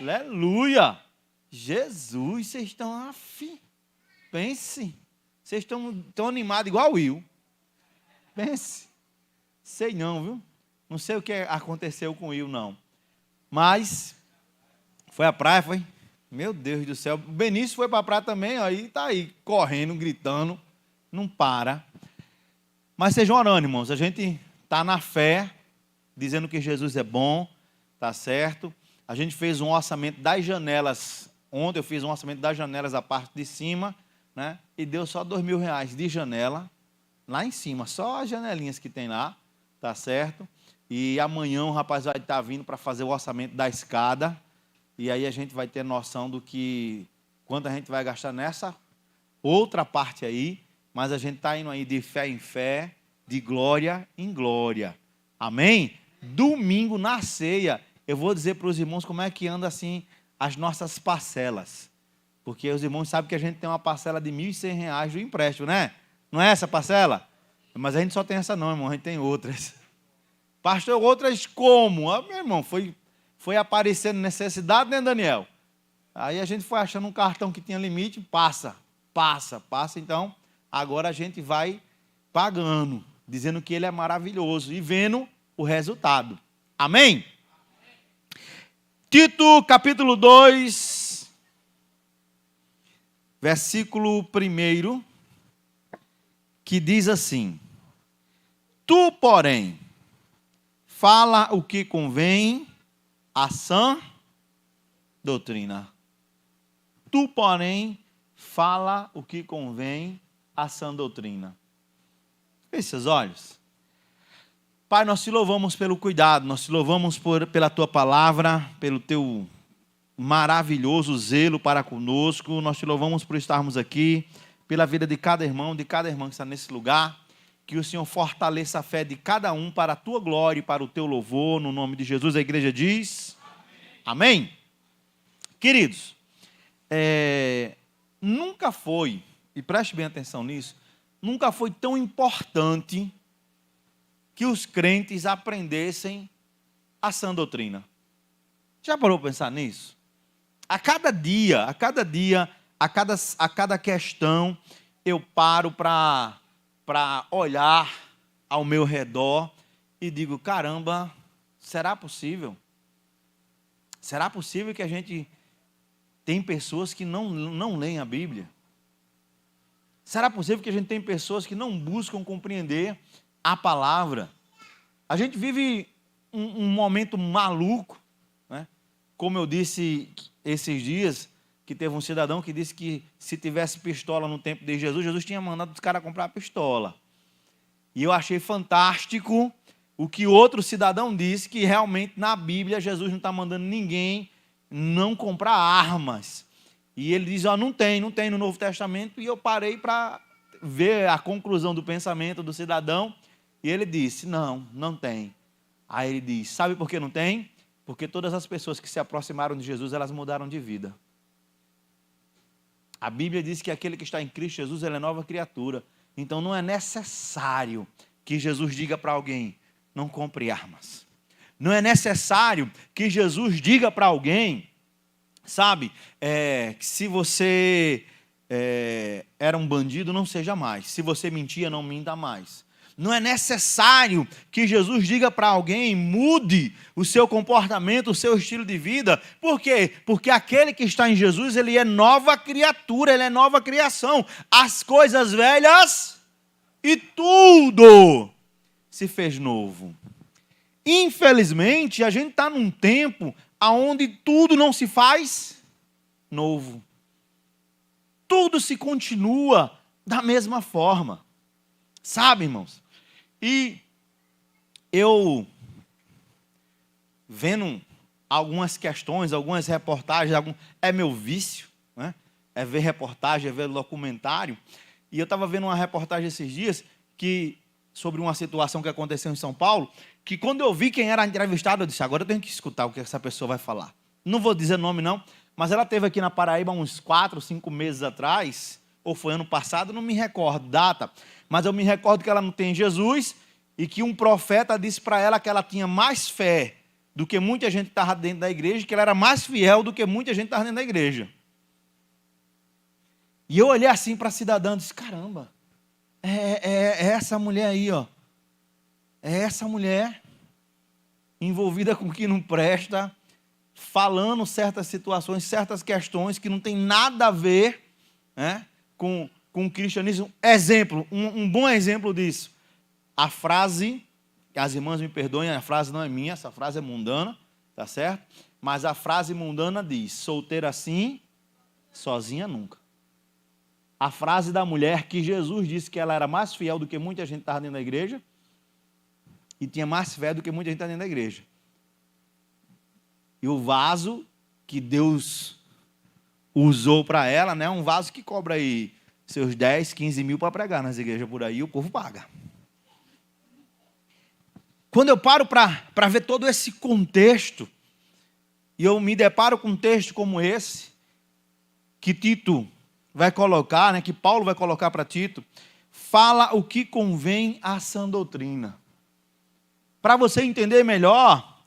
Aleluia! Jesus, vocês estão afim. Pense. Vocês estão tão animados igual o Will. Pense. Sei não, viu? Não sei o que aconteceu com o Will, não. Mas foi à praia, foi? Meu Deus do céu. O Benício foi para a praia também, aí tá aí, correndo, gritando. Não para. Mas sejam orando, irmãos. A gente está na fé, dizendo que Jesus é bom, tá certo? A gente fez um orçamento das janelas. Ontem eu fiz um orçamento das janelas da parte de cima, né? E deu só R$2.000 de janela, lá em cima, só as janelinhas que tem lá, tá certo? E amanhã o rapaz vai estar vindo para fazer o orçamento da escada, e aí a gente vai ter noção do que, quanto a gente vai gastar nessa outra parte aí, mas a gente está indo aí de fé em fé, de glória em glória, amém? Domingo na ceia, eu vou dizer para os irmãos como é que anda assim as nossas parcelas, porque os irmãos sabem que a gente tem uma parcela de R$1.100 do empréstimo, né? Não é essa parcela? Mas a gente só tem essa não, irmão, a gente tem outras. Pastor, outras como? Ah, meu irmão, foi aparecendo necessidade, né, Daniel? Aí a gente foi achando um cartão que tinha limite, passa. Então, agora a gente vai pagando, dizendo que ele é maravilhoso e vendo o resultado. Amém? Tito, capítulo 2, versículo 1, que diz assim: Tu, porém, fala o que convém à sã doutrina. Tu, porém, fala o que convém à sã doutrina. Feche seus olhos. Pai, nós te louvamos pelo cuidado, nós te louvamos pela tua palavra, pelo teu maravilhoso zelo para conosco, nós te louvamos por estarmos aqui, pela vida de cada irmão que está nesse lugar, que o Senhor fortaleça a fé de cada um para a tua glória e para o teu louvor, no nome de Jesus. A igreja diz amém. Amém? Queridos, nunca foi, e preste bem atenção nisso, nunca foi tão importante que os crentes aprendessem a sã doutrina. Já parou para pensar nisso? A cada dia, a cada questão, eu paro para olhar ao meu redor e digo, caramba, será possível? Será possível que a gente tem pessoas que não leem a Bíblia? Será possível que a gente tem pessoas que não buscam compreender a palavra? A gente vive um momento maluco, né? Como eu disse esses dias, que teve um cidadão que disse que se tivesse pistola no tempo de Jesus, Jesus tinha mandado os caras comprar pistola. E eu achei fantástico o que outro cidadão disse, que realmente na Bíblia Jesus não está mandando ninguém não comprar armas. E ele diz, não tem no Novo Testamento, e eu parei para ver a conclusão do pensamento do cidadão, e ele disse, não tem. Aí ele diz, sabe por que não tem? Porque todas as pessoas que se aproximaram de Jesus, elas mudaram de vida. A Bíblia diz que aquele que está em Cristo Jesus, ele é nova criatura. Então não é necessário que Jesus diga para alguém, não compre armas. Não é necessário que Jesus diga para alguém, sabe, que se você era um bandido, não seja mais. Se você mentia, não minta mais. Não é necessário que Jesus diga para alguém, mude o seu comportamento, o seu estilo de vida. Por quê? Porque aquele que está em Jesus, ele é nova criatura, ele é nova criação. As coisas velhas e tudo se fez novo. Infelizmente, a gente está num tempo onde tudo não se faz novo. Tudo se continua da mesma forma. Sabe, irmãos? E eu, vendo algumas questões, algumas reportagens, é meu vício, né? É ver reportagem, é ver documentário. E eu estava vendo uma reportagem esses dias sobre uma situação que aconteceu em São Paulo, que quando eu vi quem era entrevistado, eu disse, agora eu tenho que escutar o que essa pessoa vai falar. Não vou dizer nome não, mas ela esteve aqui na Paraíba uns 4, 5 meses atrás, ou foi ano passado, não me recordo data, mas eu me recordo que ela não tem Jesus e que um profeta disse para ela que ela tinha mais fé do que muita gente estava dentro da igreja, que ela era mais fiel do que muita gente estava dentro da igreja. E eu olhei assim para a cidadã e disse, caramba, é essa mulher aí, ó. É essa mulher envolvida com o que não presta, falando certas situações, certas questões que não tem nada a ver, né, com o cristianismo. Exemplo, um bom exemplo disso. A frase, que as irmãs me perdoem, a frase não é minha, essa frase é mundana, tá certo? Mas a frase mundana diz, solteira sim, sozinha nunca. A frase da mulher que Jesus disse que ela era mais fiel do que muita gente estava dentro da igreja e tinha mais fé do que muita gente estava dentro da igreja. E o vaso que Deus usou para ela, né, um vaso que cobra aí seus 10, 15 mil para pregar nas igrejas por aí, o povo paga. Quando eu paro para ver todo esse contexto, e eu me deparo com um texto como esse, que Tito vai colocar, né, que Paulo vai colocar para Tito, fala o que convém à sã doutrina. Para você entender melhor,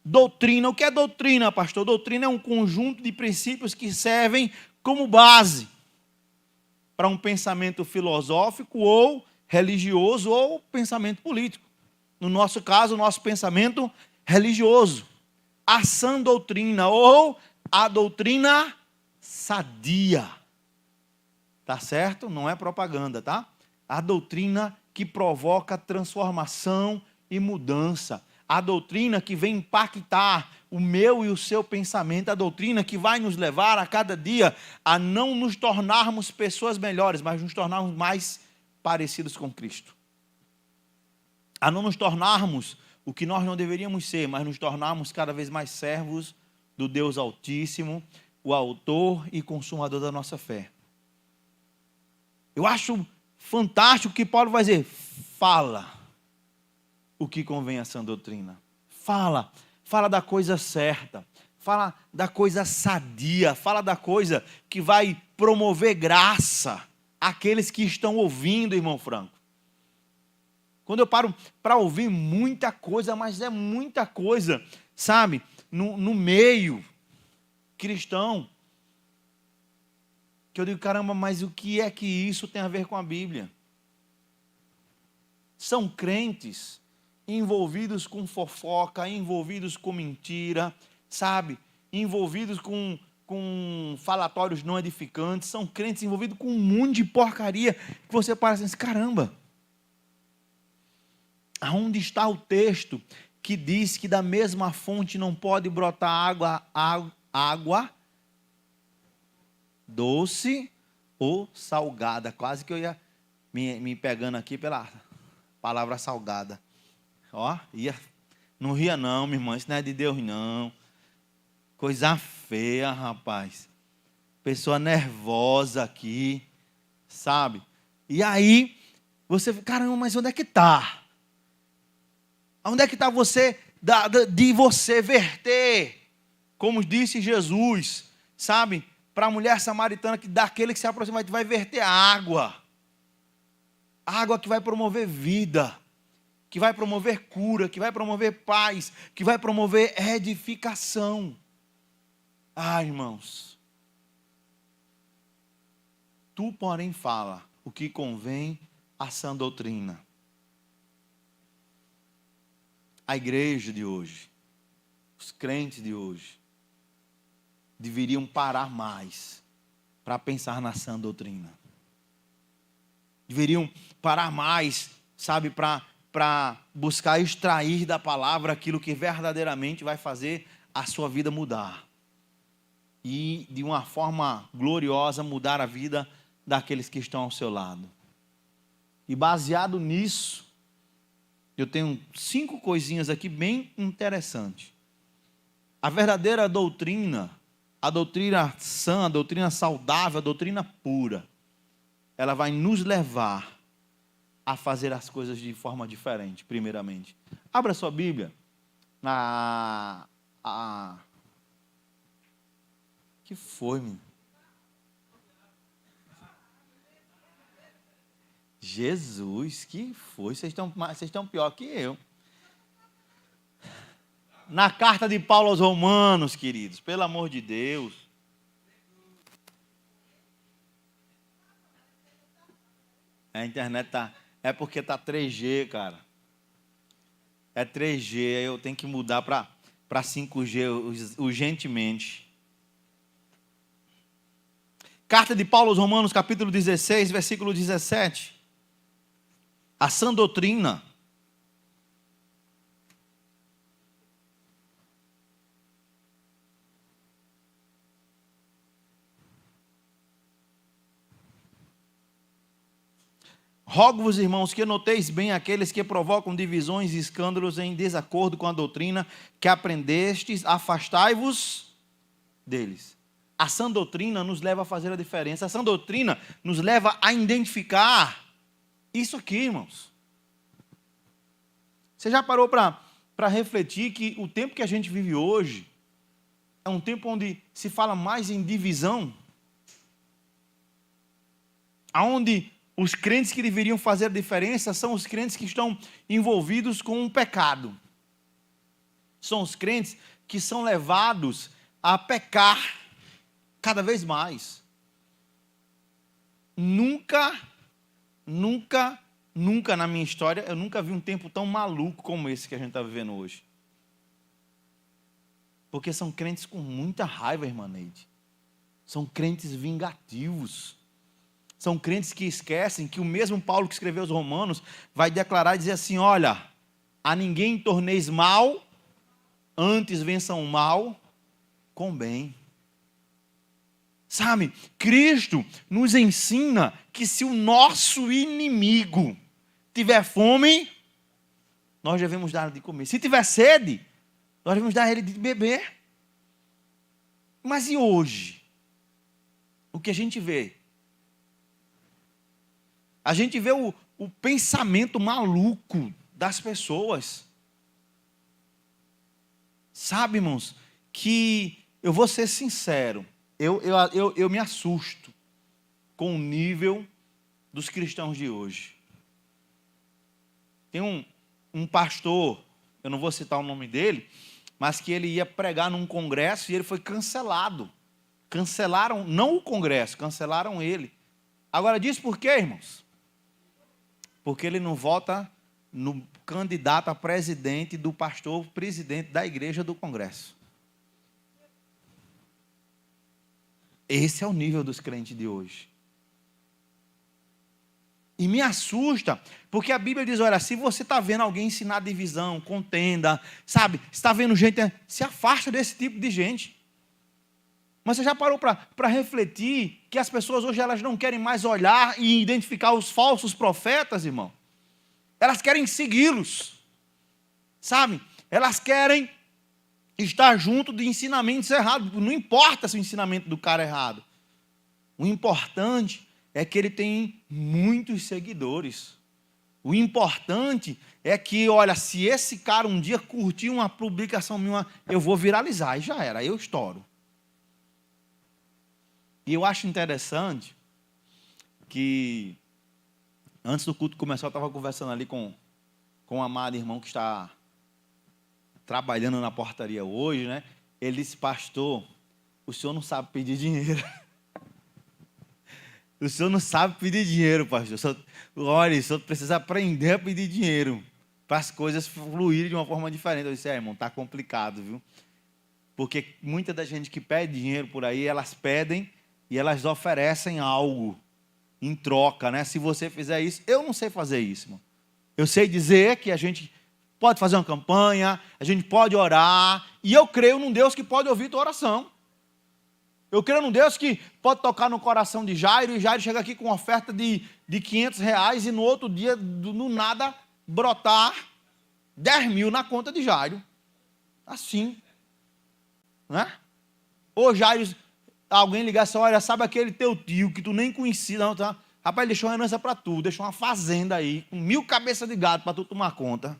doutrina, o que é doutrina, pastor? Doutrina é um conjunto de princípios que servem como base para um pensamento filosófico ou religioso ou pensamento político. No nosso caso, o nosso pensamento religioso. A sã doutrina ou a doutrina sadia. Tá certo? Não é propaganda, tá? A doutrina que provoca transformação e mudança. A doutrina que vem impactar o meu e o seu pensamento. A doutrina que vai nos levar a cada dia a não nos tornarmos pessoas melhores, mas nos tornarmos mais parecidos com Cristo. A não nos tornarmos o que nós não deveríamos ser, mas nos tornarmos cada vez mais servos do Deus Altíssimo, o autor e consumador da nossa fé. Eu acho fantástico que Paulo vai dizer, fala o que convém à sã doutrina. Fala da coisa certa, fala da coisa sadia, fala da coisa que vai promover graça àqueles que estão ouvindo, irmão Franco. Quando eu paro para ouvir muita coisa, mas é muita coisa, sabe, no meio cristão, que eu digo, caramba, mas o que é que isso tem a ver com a Bíblia? São crentes envolvidos com fofoca, envolvidos com mentira, sabe? Envolvidos com falatórios não edificantes, são crentes envolvidos com um mundo de porcaria, que você para assim, caramba, aonde está o texto que diz que da mesma fonte não pode brotar água doce ou salgada? Quase que eu ia me pegando aqui pela palavra salgada. Ó, não ria não, minha irmã, isso não é de Deus não. Coisa feia, rapaz. Pessoa nervosa aqui, sabe? E aí, você, caramba, mas onde é que está? Onde é que está você, de você verter, como disse Jesus, sabe? Para a mulher samaritana, que daquele que se aproxima, vai verter água. Água que vai promover vida, que vai promover cura, que vai promover paz, que vai promover edificação. Ah, irmãos, tu, porém, fala o que convém à sã doutrina. A igreja de hoje, os crentes de hoje, deveriam parar mais para pensar na sã doutrina. Deveriam parar mais, sabe, para buscar extrair da palavra aquilo que verdadeiramente vai fazer a sua vida mudar. E, de uma forma gloriosa, mudar a vida daqueles que estão ao seu lado. E baseado nisso, eu tenho 5 coisinhas aqui bem interessantes. A verdadeira doutrina, a doutrina sã, a doutrina saudável, a doutrina pura, ela vai nos levar a fazer as coisas de forma diferente, primeiramente. Abra sua Bíblia que foi, meu? Jesus, que foi? Vocês estão pior que eu. na carta de Paulo aos Romanos, queridos, pelo amor de Deus. A internet tá, é porque tá 3G, cara. É 3G, eu tenho que mudar para 5G urgentemente. Carta de Paulo aos Romanos, capítulo 16, versículo 17. A sã doutrina. Rogo-vos, irmãos, que noteis bem aqueles que provocam divisões e escândalos em desacordo com a doutrina que aprendestes, afastai-vos deles. A sã doutrina nos leva a fazer a diferença. A sã doutrina nos leva a identificar isso aqui, irmãos. Você já parou para refletir que o tempo que a gente vive hoje é um tempo onde se fala mais em divisão? Aonde os crentes que deveriam fazer a diferença são os crentes que estão envolvidos com o pecado. São os crentes que são levados a pecar cada vez mais. Nunca na minha história, eu nunca vi um tempo tão maluco como esse que a gente está vivendo hoje. Porque são crentes com muita raiva, irmã Neide. São crentes vingativos. São crentes que esquecem que o mesmo Paulo que escreveu aos Romanos vai declarar e dizer assim: olha, a ninguém torneis mal, antes vençam o mal com bem. Sabe, Cristo nos ensina que se o nosso inimigo tiver fome, nós devemos dar de comer. Se tiver sede, nós devemos dar a ele de beber. Mas e hoje? O que a gente vê? A gente vê o pensamento maluco das pessoas. Sabe, irmãos, que eu vou ser sincero, eu me assusto com o nível dos cristãos de hoje. Tem um pastor, eu não vou citar o nome dele, mas que ele ia pregar num congresso e ele foi cancelado. Cancelaram, não o congresso, cancelaram ele. Agora diz por quê, irmãos? Porque ele não vota no candidato a presidente do pastor presidente da igreja do congresso. Esse é o nível dos crentes de hoje. E me assusta, porque a Bíblia diz, olha, se você está vendo alguém ensinar divisão, contenda, sabe, está vendo gente, se afasta desse tipo de gente. Mas você já parou para refletir que as pessoas hoje elas não querem mais olhar e identificar os falsos profetas, irmão? Elas querem segui-los, sabe? Elas querem estar junto de ensinamentos errados. Não importa se o ensinamento do cara é errado. O importante é que ele tem muitos seguidores. O importante é que, olha, se esse cara um dia curtir uma publicação minha, eu vou viralizar. E já era, aí eu estouro. E eu acho interessante que, antes do culto começar, eu estava conversando ali com um amado irmão que está trabalhando na portaria hoje, né? Ele disse, pastor, o senhor não sabe pedir dinheiro. O senhor não sabe pedir dinheiro, pastor. Olha, o senhor precisa aprender a pedir dinheiro para as coisas fluírem de uma forma diferente. Eu disse, irmão, está complicado, viu? Porque muita da gente que pede dinheiro por aí, elas pedem e elas oferecem algo em troca, né? Se você fizer isso, eu não sei fazer isso, irmão. Eu sei dizer que a gente pode fazer uma campanha, a gente pode orar, e eu creio num Deus que pode ouvir tua oração. Eu creio num Deus que pode tocar no coração de Jairo, e Jairo chega aqui com uma oferta de R$500, e no outro dia, do nada, brotar 10 mil na conta de Jairo. Assim. Né? Ou Jairo, alguém ligar assim, olha, sabe aquele teu tio que tu nem conhecia, não, tá? Rapaz, ele deixou uma herança para tu, deixou uma fazenda aí, com 1000 cabeças de gado para tu tomar conta.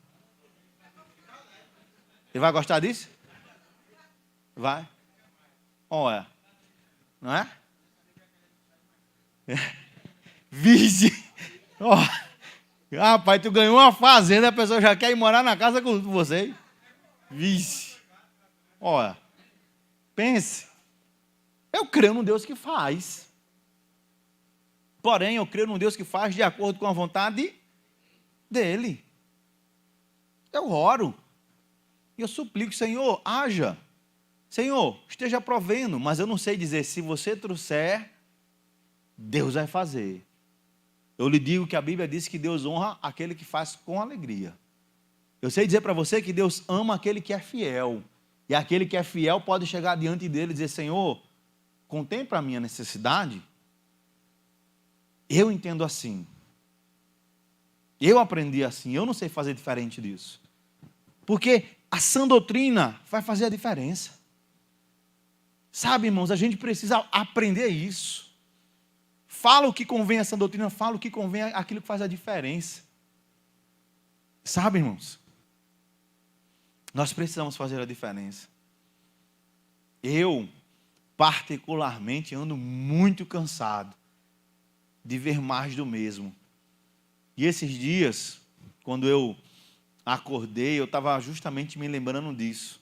Ele vai gostar disso? Vai. Olha. Não é? Vixe. Oh. Rapaz, tu ganhou uma fazenda, a pessoa já quer ir morar na casa com você. Vixe. Olha, pense. Eu creio num Deus que faz. Porém, eu creio num Deus que faz de acordo com a vontade dele. Eu oro. E eu suplico, Senhor, haja. Senhor, esteja provendo. Mas eu não sei dizer, se você trouxer, Deus vai fazer. Eu lhe digo que a Bíblia diz que Deus honra aquele que faz com alegria. Eu sei dizer para você que Deus ama aquele que é fiel. E aquele que é fiel pode chegar diante dele e dizer, Senhor, contempla a minha necessidade. Eu entendo assim. Eu aprendi assim. Eu não sei fazer diferente disso. Porque a sã doutrina vai fazer a diferença. Sabe, irmãos, a gente precisa aprender isso. Fala o que convém a sã doutrina, fala o que convém aquilo que faz a diferença. Sabe, irmãos? Nós precisamos fazer a diferença. Eu, particularmente, ando muito cansado de ver mais do mesmo. E esses dias, quando eu acordei, eu estava justamente me lembrando disso.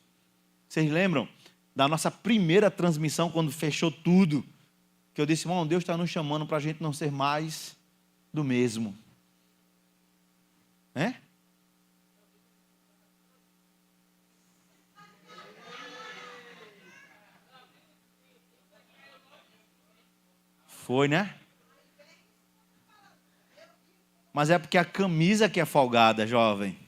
Vocês lembram da nossa primeira transmissão, quando fechou tudo? Que eu disse, irmão, Deus está nos chamando para a gente não ser mais do mesmo. É? Foi, né? Mas é porque a camisa que é folgada, jovem.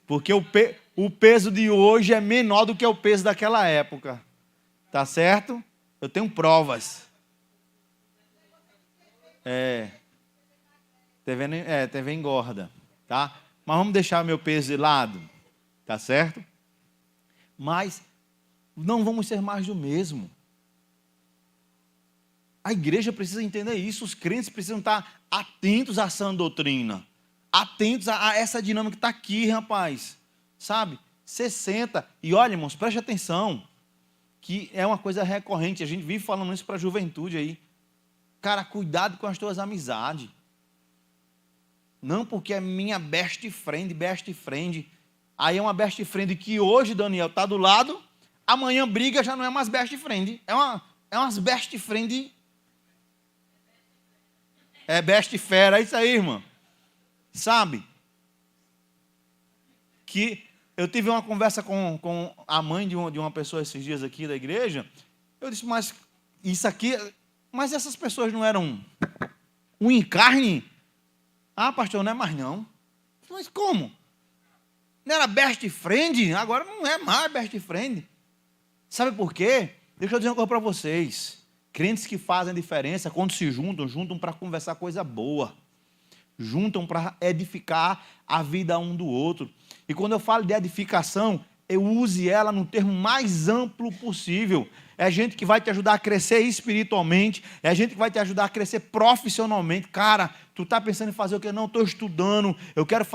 Porque o peso de hoje é menor do que o peso daquela época. Tá certo? Eu tenho provas. TV engorda, tá? Mas vamos deixar meu peso de lado, tá certo? Mas não vamos ser mais do mesmo. A igreja precisa entender isso, os crentes precisam estar atentos à sã doutrina, atentos a essa dinâmica que está aqui, rapaz, sabe? Você senta e olha, irmãos, preste atenção, que é uma coisa recorrente, a gente vive falando isso para a juventude aí. Cara, cuidado com as tuas amizades. Não porque é minha best friend. Aí é uma best friend que hoje, Daniel, está do lado, amanhã briga, já não é mais best friend. É umas best friend. É best fera, é isso aí, irmão. Sabe? Que eu tive uma conversa com a mãe de uma pessoa esses dias aqui da igreja. Eu disse, mas isso aqui... Mas essas pessoas não eram um encarne? Ah, pastor, não é mais não. Mas como? Não era best friend? Agora não é mais best friend. Sabe por quê? Deixa eu dizer uma coisa para vocês. Crentes que fazem diferença, quando se juntam para conversar coisa boa. Juntam para edificar a vida um do outro. E quando eu falo de edificação, eu use ela no termo mais amplo possível. É gente que vai te ajudar a crescer espiritualmente, é gente que vai te ajudar a crescer profissionalmente. Cara, tu está pensando em fazer o quê? Não, estou estudando, eu quero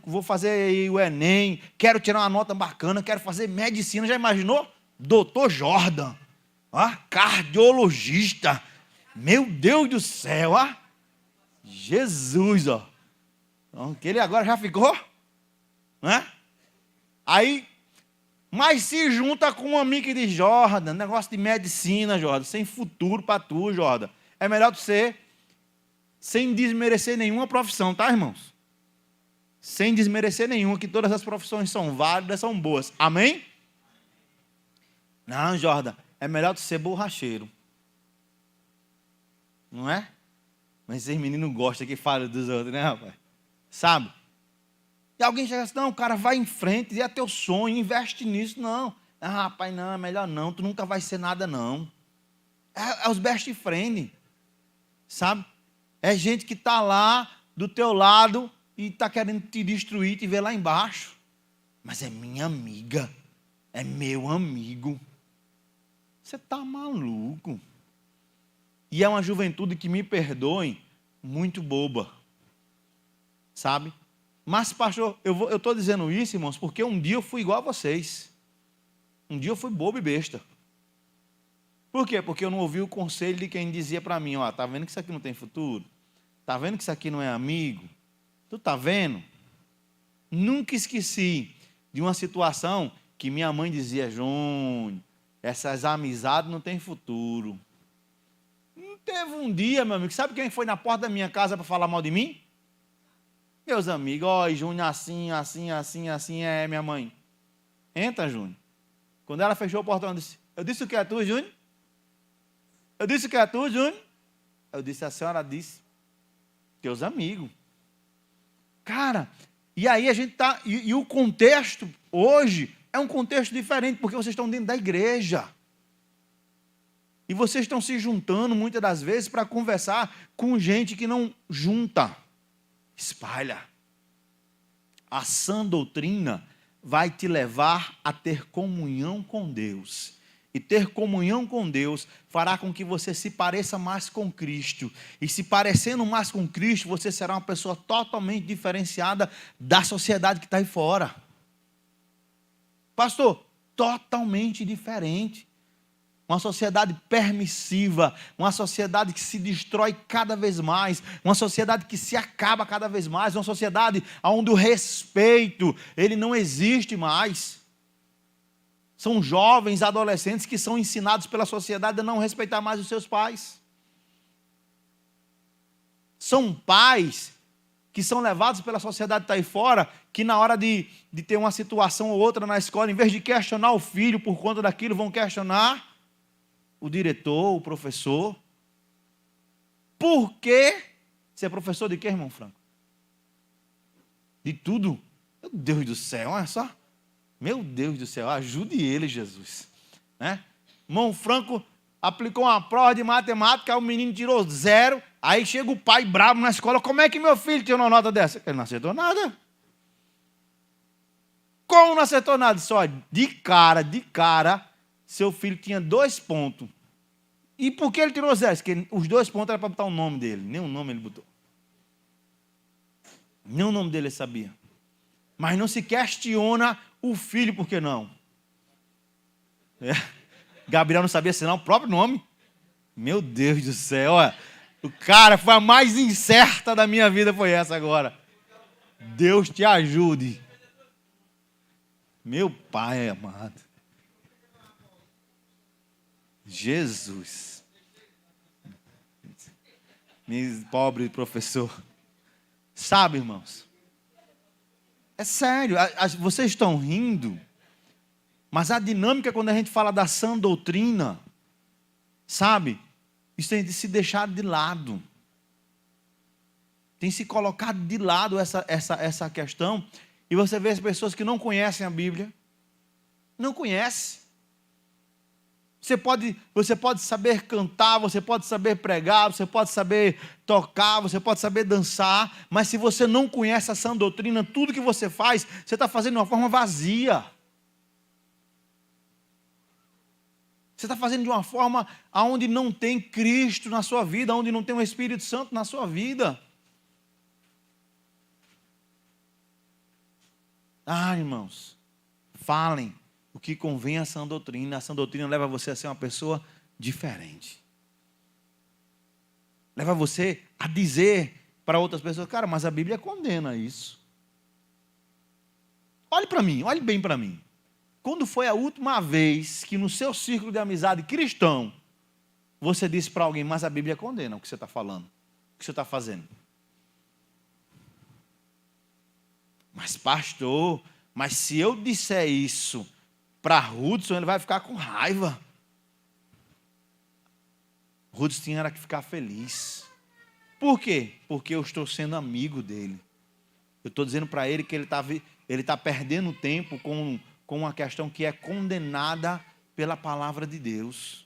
vou fazer o Enem, quero tirar uma nota bacana, quero fazer medicina. Já imaginou? Doutor Jordan, cardiologista. Meu Deus do céu, Jesus, Então, que ele agora já ficou, né? Aí, mas se junta com um amigo que diz, Jordan, negócio de medicina, Jordan, sem futuro para tu, Jordan. É melhor tu ser, sem desmerecer nenhuma profissão, tá, irmãos? Sem desmerecer nenhuma, que todas as profissões são válidas, são boas. Amém? Não, Jordan, é melhor tu ser borracheiro. Não é? Mas esses meninos gostam que falam dos outros, né, rapaz? Sabe? E alguém chega assim, não, o cara vai em frente, é teu sonho, investe nisso. Não, rapaz, não, é melhor não, tu nunca vai ser nada não. É os best friend, sabe? É gente que está lá do teu lado e está querendo te destruir, te ver lá embaixo. Mas é minha amiga, é meu amigo. Você está maluco. E é uma juventude que, me perdoem, muito boba, sabe? Mas, pastor, eu estou dizendo isso, irmãos, porque um dia eu fui igual a vocês. Um dia eu fui bobo e besta. Por quê? Porque eu não ouvi o conselho de quem dizia para mim, tá vendo que isso aqui não tem futuro? Tá vendo que isso aqui não é amigo? Tu tá vendo? Nunca esqueci de uma situação que minha mãe dizia: Júnior, essas amizades não têm futuro. Não teve um dia, meu amigo, sabe quem foi na porta da minha casa para falar mal de mim? Meus amigos: ó, Júnior, assim, minha mãe. Entra, Júnior. Quando ela fechou o portão, eu disse o que é tu, Júnior? Eu disse o que é tu, Júnior? Eu disse: a senhora disse. Teus amigos. Cara, e aí a gente está... E o contexto hoje é um contexto diferente, porque vocês estão dentro da igreja. E vocês estão se juntando muitas das vezes para conversar com gente que não junta, espalha. A sã doutrina vai te levar a ter comunhão com Deus. E ter comunhão com Deus fará com que você se pareça mais com Cristo. E se parecendo mais com Cristo, você será uma pessoa totalmente diferenciada da sociedade que está aí fora. Pastor, totalmente diferente. Uma sociedade permissiva, uma sociedade que se destrói cada vez mais, uma sociedade que se acaba cada vez mais, uma sociedade onde o respeito, ele não existe mais. São jovens, adolescentes que são ensinados pela sociedade a não respeitar mais os seus pais. São pais que são levados pela sociedade que está aí fora, que na hora de ter uma situação ou outra na escola, em vez de questionar o filho por conta daquilo, vão questionar o diretor, o professor. Por quê? Você é professor de quê, irmão Franco? De tudo? Meu Deus do céu, olha só. Meu Deus do céu, ajude ele, Jesus. Né? Irmão Franco aplicou uma prova de matemática, o menino tirou 0, aí chega o pai bravo na escola: como é que meu filho tirou uma nota dessa? Ele não acertou nada. Como não acertou nada? Só de cara, seu filho tinha 2 pontos. E por que ele tirou 0? Porque os 2 pontos era para botar o nome dele. Nem o nome ele botou. Nem o nome dele ele sabia. Mas não se questiona o filho, por que não? Gabriel não sabia assinar o próprio nome. Meu Deus do céu, olha. O cara foi a mais incerta da minha vida, foi essa agora. Deus te ajude. Meu Pai amado. Jesus. Meu pobre professor. Sabe, irmãos? É sério, vocês estão rindo, mas a dinâmica quando a gente fala da sã doutrina, sabe? Isso tem de se deixar de lado. Tem se colocado de lado essa questão. E você vê as pessoas que não conhecem a Bíblia. Não conhecem. Você pode saber cantar, você pode saber pregar, você pode saber tocar, você pode saber dançar, mas se você não conhece a sã doutrina, tudo que você faz, você está fazendo de uma forma vazia. Você está fazendo de uma forma onde não tem Cristo na sua vida, onde não tem o Espírito Santo na sua vida. Irmãos, falem o que convém à sã doutrina. A sã doutrina leva você a ser uma pessoa diferente. Leva você a dizer para outras pessoas: cara, mas a Bíblia condena isso. Olhe para mim, olhe bem para mim. Quando foi a última vez que no seu círculo de amizade cristão, você disse para alguém: mas a Bíblia condena o que você está falando, o que você está fazendo? Mas pastor, mas se eu disser isso para Hudson, ele vai ficar com raiva. Hudson tinha que ficar feliz. Por quê? Porque eu estou sendo amigo dele. Eu estou dizendo para ele que ele está perdendo tempo com uma questão que é condenada pela palavra de Deus.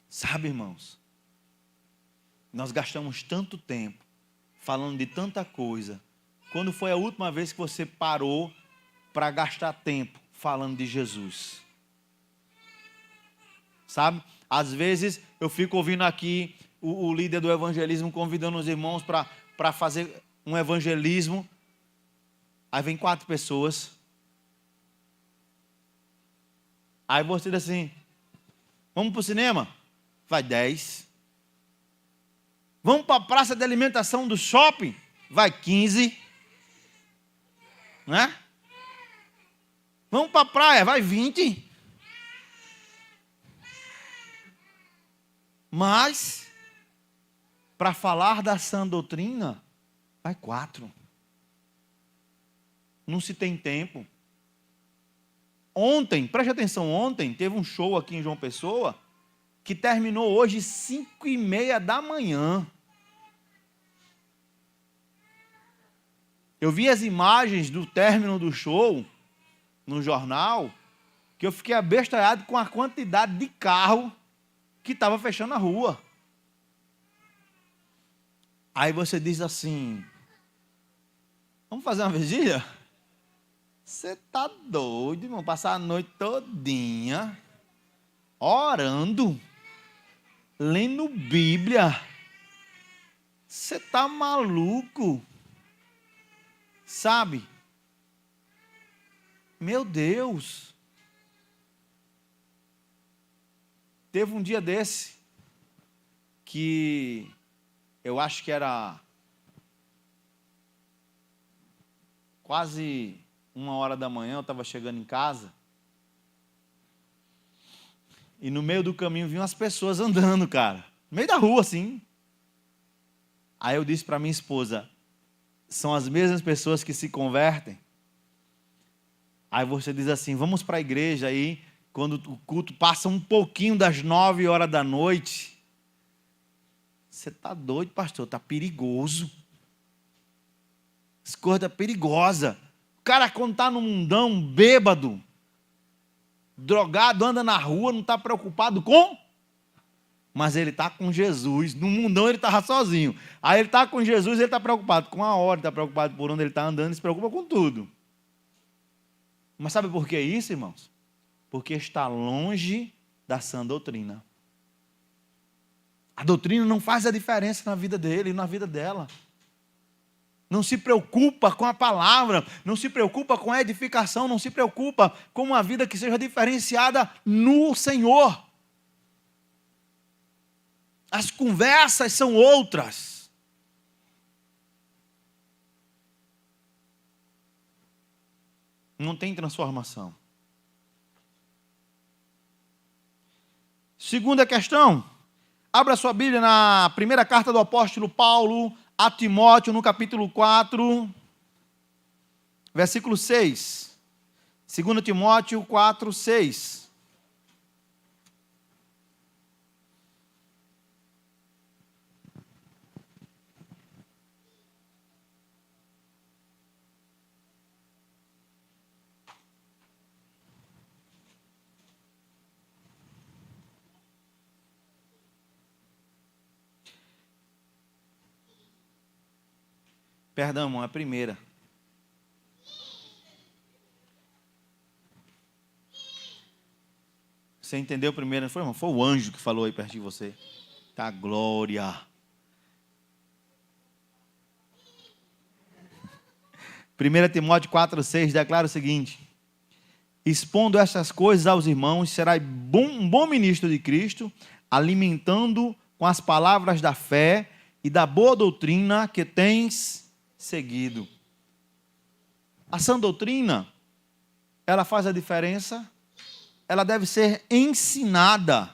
Sabe, irmãos? Nós gastamos tanto tempo falando de tanta coisa. Quando foi a última vez que você parou para gastar tempo falando de Jesus? Sabe? Às vezes eu fico ouvindo aqui o líder do evangelismo convidando os irmãos para fazer um evangelismo. Aí vem 4 pessoas. Aí você diz assim: vamos para o cinema? Vai 10. Vamos para a praça de alimentação do shopping? Vai 15. Né? Vamos para a praia, vai 20. Mas, para falar da sã doutrina, vai 4. Não se tem tempo. Ontem, preste atenção, ontem teve um show aqui em João Pessoa, que terminou hoje 5:30 da manhã. Eu vi as imagens do término do show no jornal, que eu fiquei abestalhado com a quantidade de carro que estava fechando a rua. Aí você diz assim, vamos fazer uma vigília? Você está doido, irmão? Passar a noite todinha orando, lendo Bíblia. Você está maluco? Sabe? Meu Deus. Teve um dia desse que eu acho que era quase 1h da manhã, eu estava chegando em casa. E no meio do caminho vinham as pessoas andando, cara. No meio da rua, assim. Aí eu disse para minha esposa, são as mesmas pessoas que se convertem? Aí você diz assim, vamos para a igreja aí, quando o culto passa um pouquinho das 9h da noite. Você está doido, pastor? Está perigoso. Essa coisa é perigosa. O cara, quando está no mundão, bêbado, drogado, anda na rua, não está preocupado com... Mas ele está com Jesus. No mundão ele estava sozinho. Aí ele está com Jesus, ele está preocupado com a hora, está preocupado por onde ele está andando, ele se preocupa com tudo. Mas sabe por que isso, irmãos? Porque está longe da sã doutrina. A doutrina não faz a diferença na vida dele e na vida dela. Não se preocupa com a palavra, não se preocupa com a edificação, não se preocupa com uma vida que seja diferenciada no Senhor. As conversas são outras. Não tem transformação. Segunda questão. Abra sua Bíblia na primeira carta do apóstolo Paulo a Timóteo, no capítulo 4, versículo 6. 2 Timóteo 4, 6. Perdão, irmão, é a primeira. Você entendeu primeiro, não foi, irmão? Foi o anjo que falou aí perto de você. Tá, glória. 1 Timóteo 4,6 declara o seguinte: expondo essas coisas aos irmãos, será um bom ministro de Cristo, alimentando com as palavras da fé e da boa doutrina que tens seguido. A sã doutrina, ela faz a diferença, ela deve ser ensinada.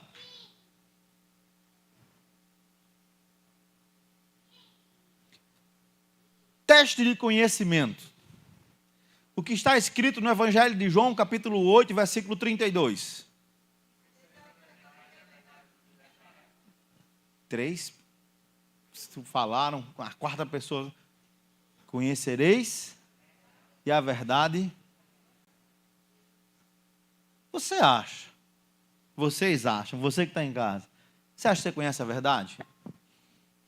Teste de conhecimento. O que está escrito no Evangelho de João, capítulo 8, versículo 32. 3. Falaram, a quarta pessoa. Conhecereis e a verdade. Você acha? Vocês acham? Você que está em casa. Você acha que você conhece a verdade?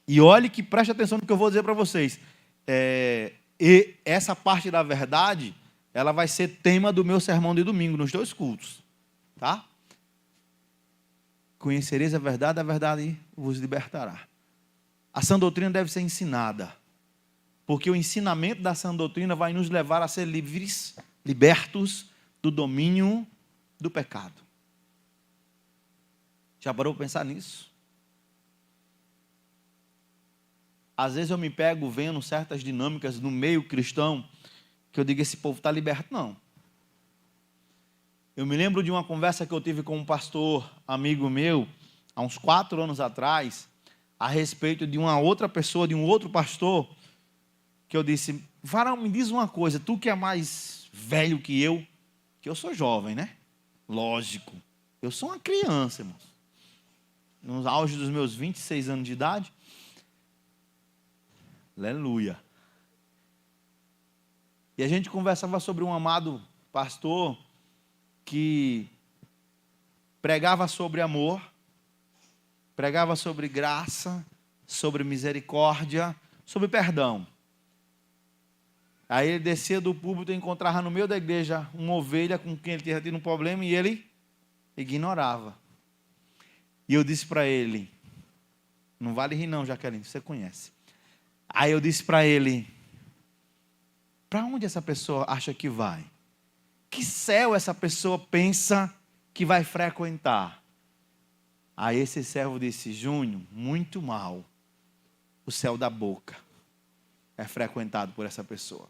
E olhe que preste atenção no que eu vou dizer para vocês. E essa parte da verdade, ela vai ser tema do meu sermão de domingo, nos 2 cultos. Tá? Conhecereis a verdade vos libertará. A sã doutrina deve ser ensinada. Porque o ensinamento da sã doutrina vai nos levar a ser livres, libertos do domínio do pecado. Já parou para pensar nisso? Às vezes eu me pego vendo certas dinâmicas no meio cristão, que eu digo, esse povo está liberto. Não. Eu me lembro de uma conversa que eu tive com um pastor amigo meu, há uns 4 anos atrás, a respeito de uma outra pessoa, de um outro pastor, que eu disse: varão, me diz uma coisa, tu que é mais velho que eu sou jovem, né? Lógico, eu sou uma criança, irmãos. Nos auge dos meus 26 anos de idade. Aleluia. E a gente conversava sobre um amado pastor que pregava sobre amor, pregava sobre graça, sobre misericórdia, sobre perdão. Aí ele descia do púlpito e encontrava no meio da igreja uma ovelha com quem ele tinha tido um problema e ele ignorava. E eu disse para ele, não vale rir não, Jaqueline, você conhece. Aí eu disse para ele, para onde essa pessoa acha que vai? Que céu essa pessoa pensa que vai frequentar? Aí esse servo disse: Júnior, muito mal. O céu da boca é frequentado por essa pessoa.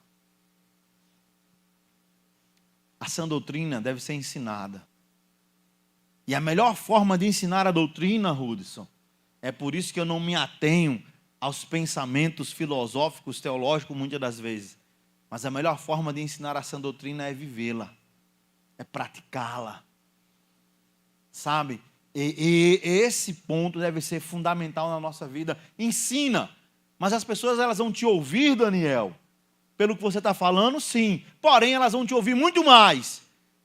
A sã doutrina deve ser ensinada. E a melhor forma de ensinar a doutrina, Hudson, é por isso que eu não me atenho aos pensamentos filosóficos, teológicos, muitas das vezes. Mas a melhor forma de ensinar a sã doutrina é vivê-la, é praticá-la. Sabe? E esse ponto deve ser fundamental na nossa vida. Ensina, mas as pessoas elas vão te ouvir, Daniel, pelo que você está falando, sim. Porém, elas vão te ouvir muito mais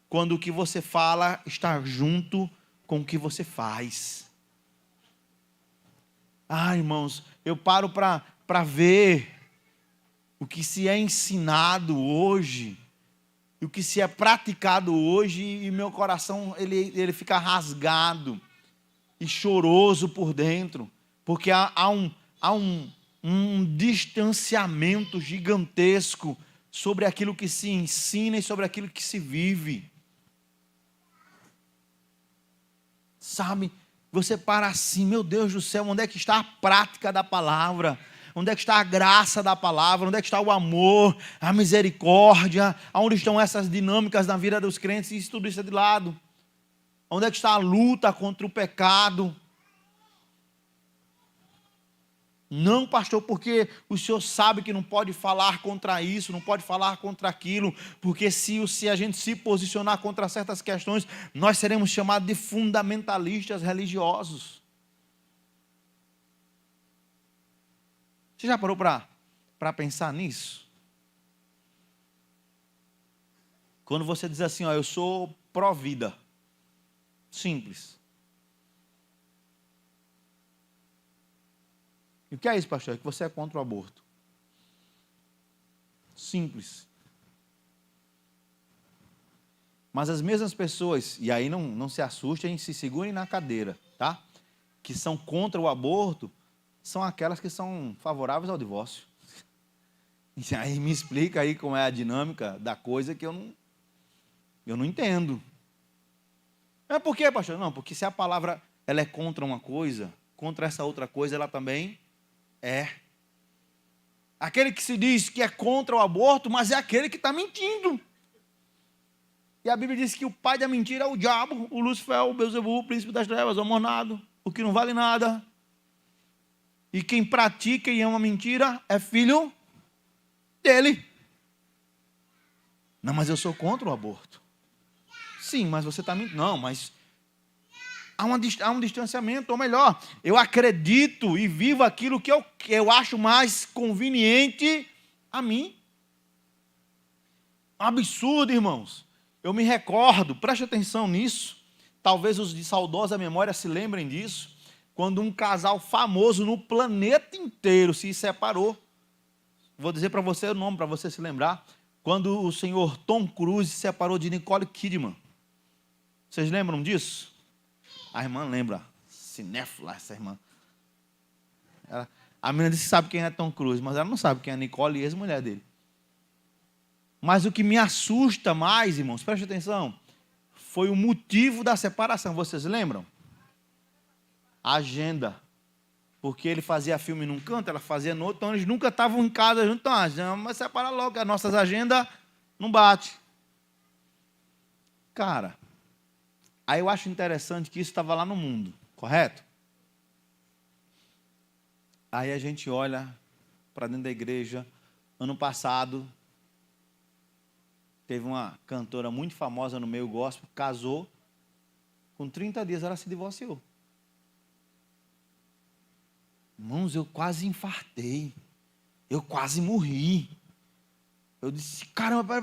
quando o que você fala está junto com o que você faz. Ah, irmãos, eu paro para ver o que se é ensinado hoje, e o que se é praticado hoje, e meu coração ele fica rasgado e choroso por dentro, porque há um distanciamento gigantesco sobre aquilo que se ensina e sobre aquilo que se vive. Sabe, você para assim, meu Deus do céu, onde é que está a prática da palavra? Onde é que está a graça da palavra? Onde é que está o amor, a misericórdia? Onde estão essas dinâmicas na vida dos crentes? E tudo isso é de lado. Onde é que está a luta contra o pecado? Não, pastor, porque o senhor sabe que não pode falar contra isso, não pode falar contra aquilo, porque se a gente se posicionar contra certas questões, nós seremos chamados de fundamentalistas religiosos. Você já parou para pensar nisso? Quando você diz assim, ó, eu sou pró-vida. Simples. E o que é isso, pastor? É que você é contra o aborto. Simples. Mas as mesmas pessoas, e aí não se assustem, se segurem na cadeira, tá? Que são contra o aborto, são aquelas que são favoráveis ao divórcio. E aí me explica aí como é a dinâmica da coisa que eu não entendo. É por quê, pastor? Não, porque se a palavra ela é contra uma coisa, contra essa outra coisa, ela também é. Aquele que se diz que é contra o aborto, mas é aquele que está mentindo. E a Bíblia diz que o pai da mentira é o diabo, o Lúcifer, o Beelzebul, o príncipe das trevas, o amornado, o que não vale nada. E quem pratica e ama mentira é filho dele. Não, mas eu sou contra o aborto. Sim, mas você está mentindo. Não, mas há um distanciamento, ou melhor, eu acredito e vivo aquilo que eu acho mais conveniente a mim. Absurdo, irmãos. Eu me recordo, preste atenção nisso, talvez os de saudosa memória se lembrem disso, quando um casal famoso no planeta inteiro se separou. Vou dizer para você o nome, para você se lembrar. Quando o senhor Tom Cruise se separou de Nicole Kidman. Vocês lembram disso? A irmã lembra. Cinéfila, essa irmã. A menina disse que sabe quem é Tom Cruise, mas ela não sabe quem é Nicole e ex-mulher dele. Mas o que me assusta mais, irmãos, preste atenção, foi o motivo da separação. Vocês lembram? A agenda. Porque ele fazia filme num canto, ela fazia no outro, então eles nunca estavam em casa juntos. Então, mas separa logo, as nossas agendas não batem. Cara, Aí eu acho interessante que isso estava lá no mundo, correto? Aí a gente olha para dentro da igreja. Ano passado, teve uma cantora muito famosa no meio gospel, casou, com 30 dias ela se divorciou. Irmãos, eu quase infartei. Eu quase morri. Eu disse, caramba,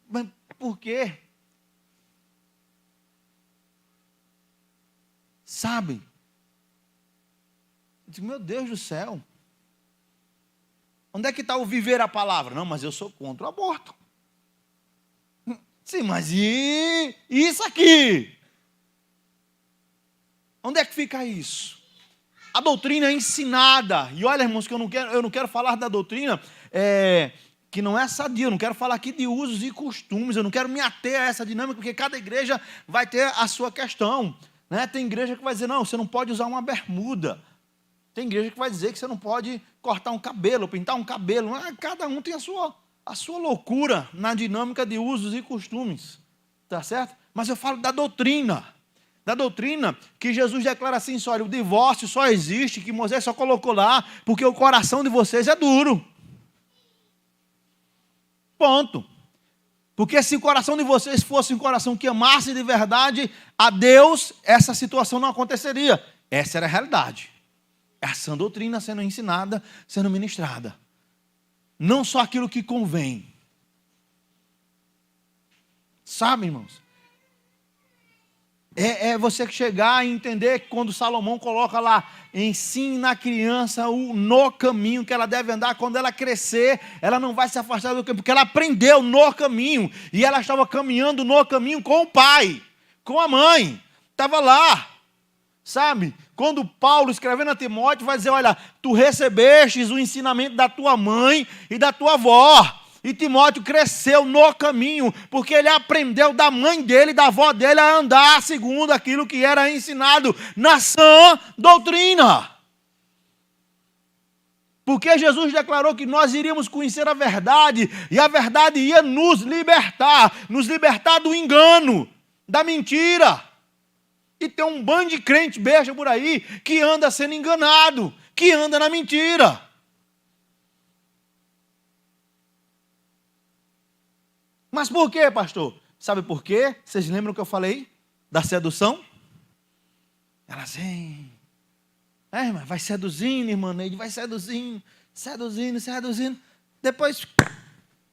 mas por quê? Sabe? Eu disse, meu Deus do céu. Onde é que está o viver a palavra? Não, mas eu sou contra o aborto. Sim, mas e isso aqui? Onde é que fica isso? A doutrina é ensinada. E olha, irmãos, que eu não quero falar da doutrina que não é sadia. Eu não quero falar aqui de usos e costumes. Eu não quero me ater a essa dinâmica, porque cada igreja vai ter a sua questão. Né? Tem igreja que vai dizer, não, você não pode usar uma bermuda. Tem igreja que vai dizer que você não pode cortar um cabelo, pintar um cabelo. Cada um tem a sua loucura na dinâmica de usos e costumes. Tá certo? Mas eu falo da doutrina. Da doutrina que Jesus declara assim, olha, o divórcio só existe, que Moisés só colocou lá, porque o coração de vocês é duro. Ponto. Porque se o coração de vocês fosse um coração que amasse de verdade a Deus, essa situação não aconteceria. Essa era a realidade. É a sã doutrina sendo ensinada, sendo ministrada. Não só aquilo que convém. Sabe, irmãos? É você chegar e entender que quando Salomão coloca lá, ensina a criança no caminho que ela deve andar, quando ela crescer, ela não vai se afastar do caminho, porque ela aprendeu no caminho, e ela estava caminhando no caminho com o pai, com a mãe, estava lá, sabe? Quando Paulo, escrevendo a Timóteo, vai dizer, olha, tu recebestes o ensinamento da tua mãe e da tua avó, e Timóteo cresceu no caminho, porque ele aprendeu da mãe dele e da avó dele a andar segundo aquilo que era ensinado na sã doutrina. Porque Jesus declarou que nós iríamos conhecer a verdade, e a verdade ia nos libertar do engano, da mentira. E tem um bando de crente besta por aí que anda sendo enganado, que anda na mentira. Mas por quê, pastor? Sabe por quê? Vocês lembram que eu falei da sedução? Ela assim, irmã, vai seduzindo, irmã Neide, vai seduzindo. Depois,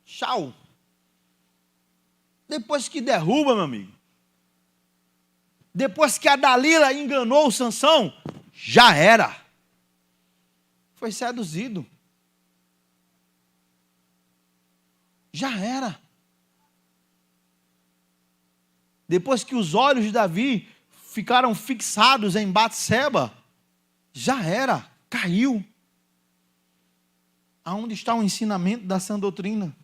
tchau. Depois que derruba, meu amigo. Depois que a Dalila enganou o Sansão, já era. Foi seduzido. Já era. Depois que os olhos de Davi ficaram fixados em Batseba, já era, caiu. Aonde está o ensinamento da sã doutrina?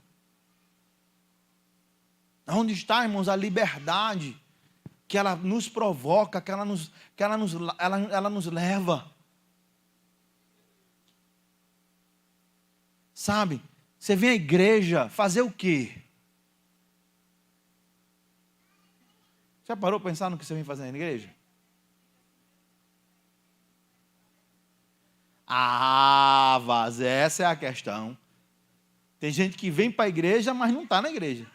Aonde está, irmãos, a liberdade que ela nos provoca, que ela nos leva? Sabe? Você vem à igreja fazer o quê? Já parou para pensar no que você vem fazer na igreja? Vaz, essa é a questão. Tem gente que vem para a igreja, mas não está na igreja.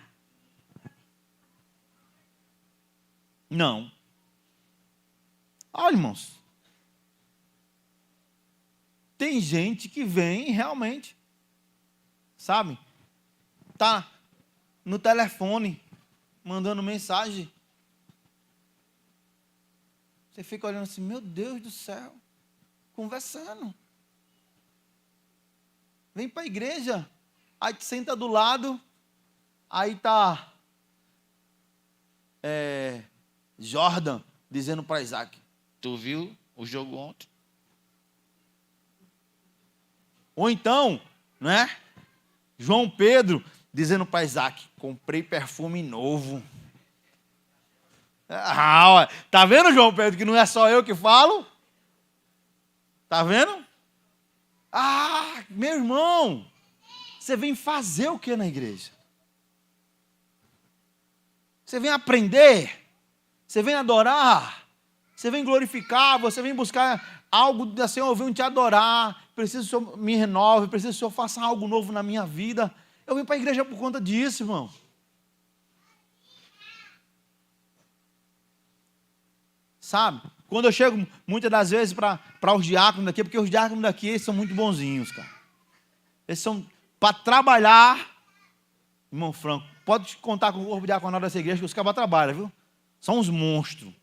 Não. Olha, irmãos. Tem gente que vem realmente, sabe? Tá no telefone, mandando mensagem. Você fica olhando assim, meu Deus do céu, conversando. Vem para a igreja, aí te senta do lado, aí está Jordan dizendo para Isaac, tu viu o jogo ontem? Ou então, né? João Pedro dizendo para Isaac, comprei perfume novo. Tá vendo, João Pedro, que não é só eu que falo? Tá vendo? Meu irmão, você vem fazer o que na igreja? Você vem aprender. Você vem adorar. Você vem glorificar. Você vem buscar algo assim, eu venho te adorar. Preciso que o Senhor me renove. Preciso que o Senhor faça algo novo na minha vida. Eu vim para a igreja por conta disso, irmão. Sabe? Quando eu chego, muitas das vezes, para os diáconos daqui, porque os diáconos daqui, eles são muito bonzinhos, cara. Eles são para trabalhar, irmão Franco, pode contar com o corpo diaconal dessa igreja, que os cabas trabalham, viu? São uns monstros.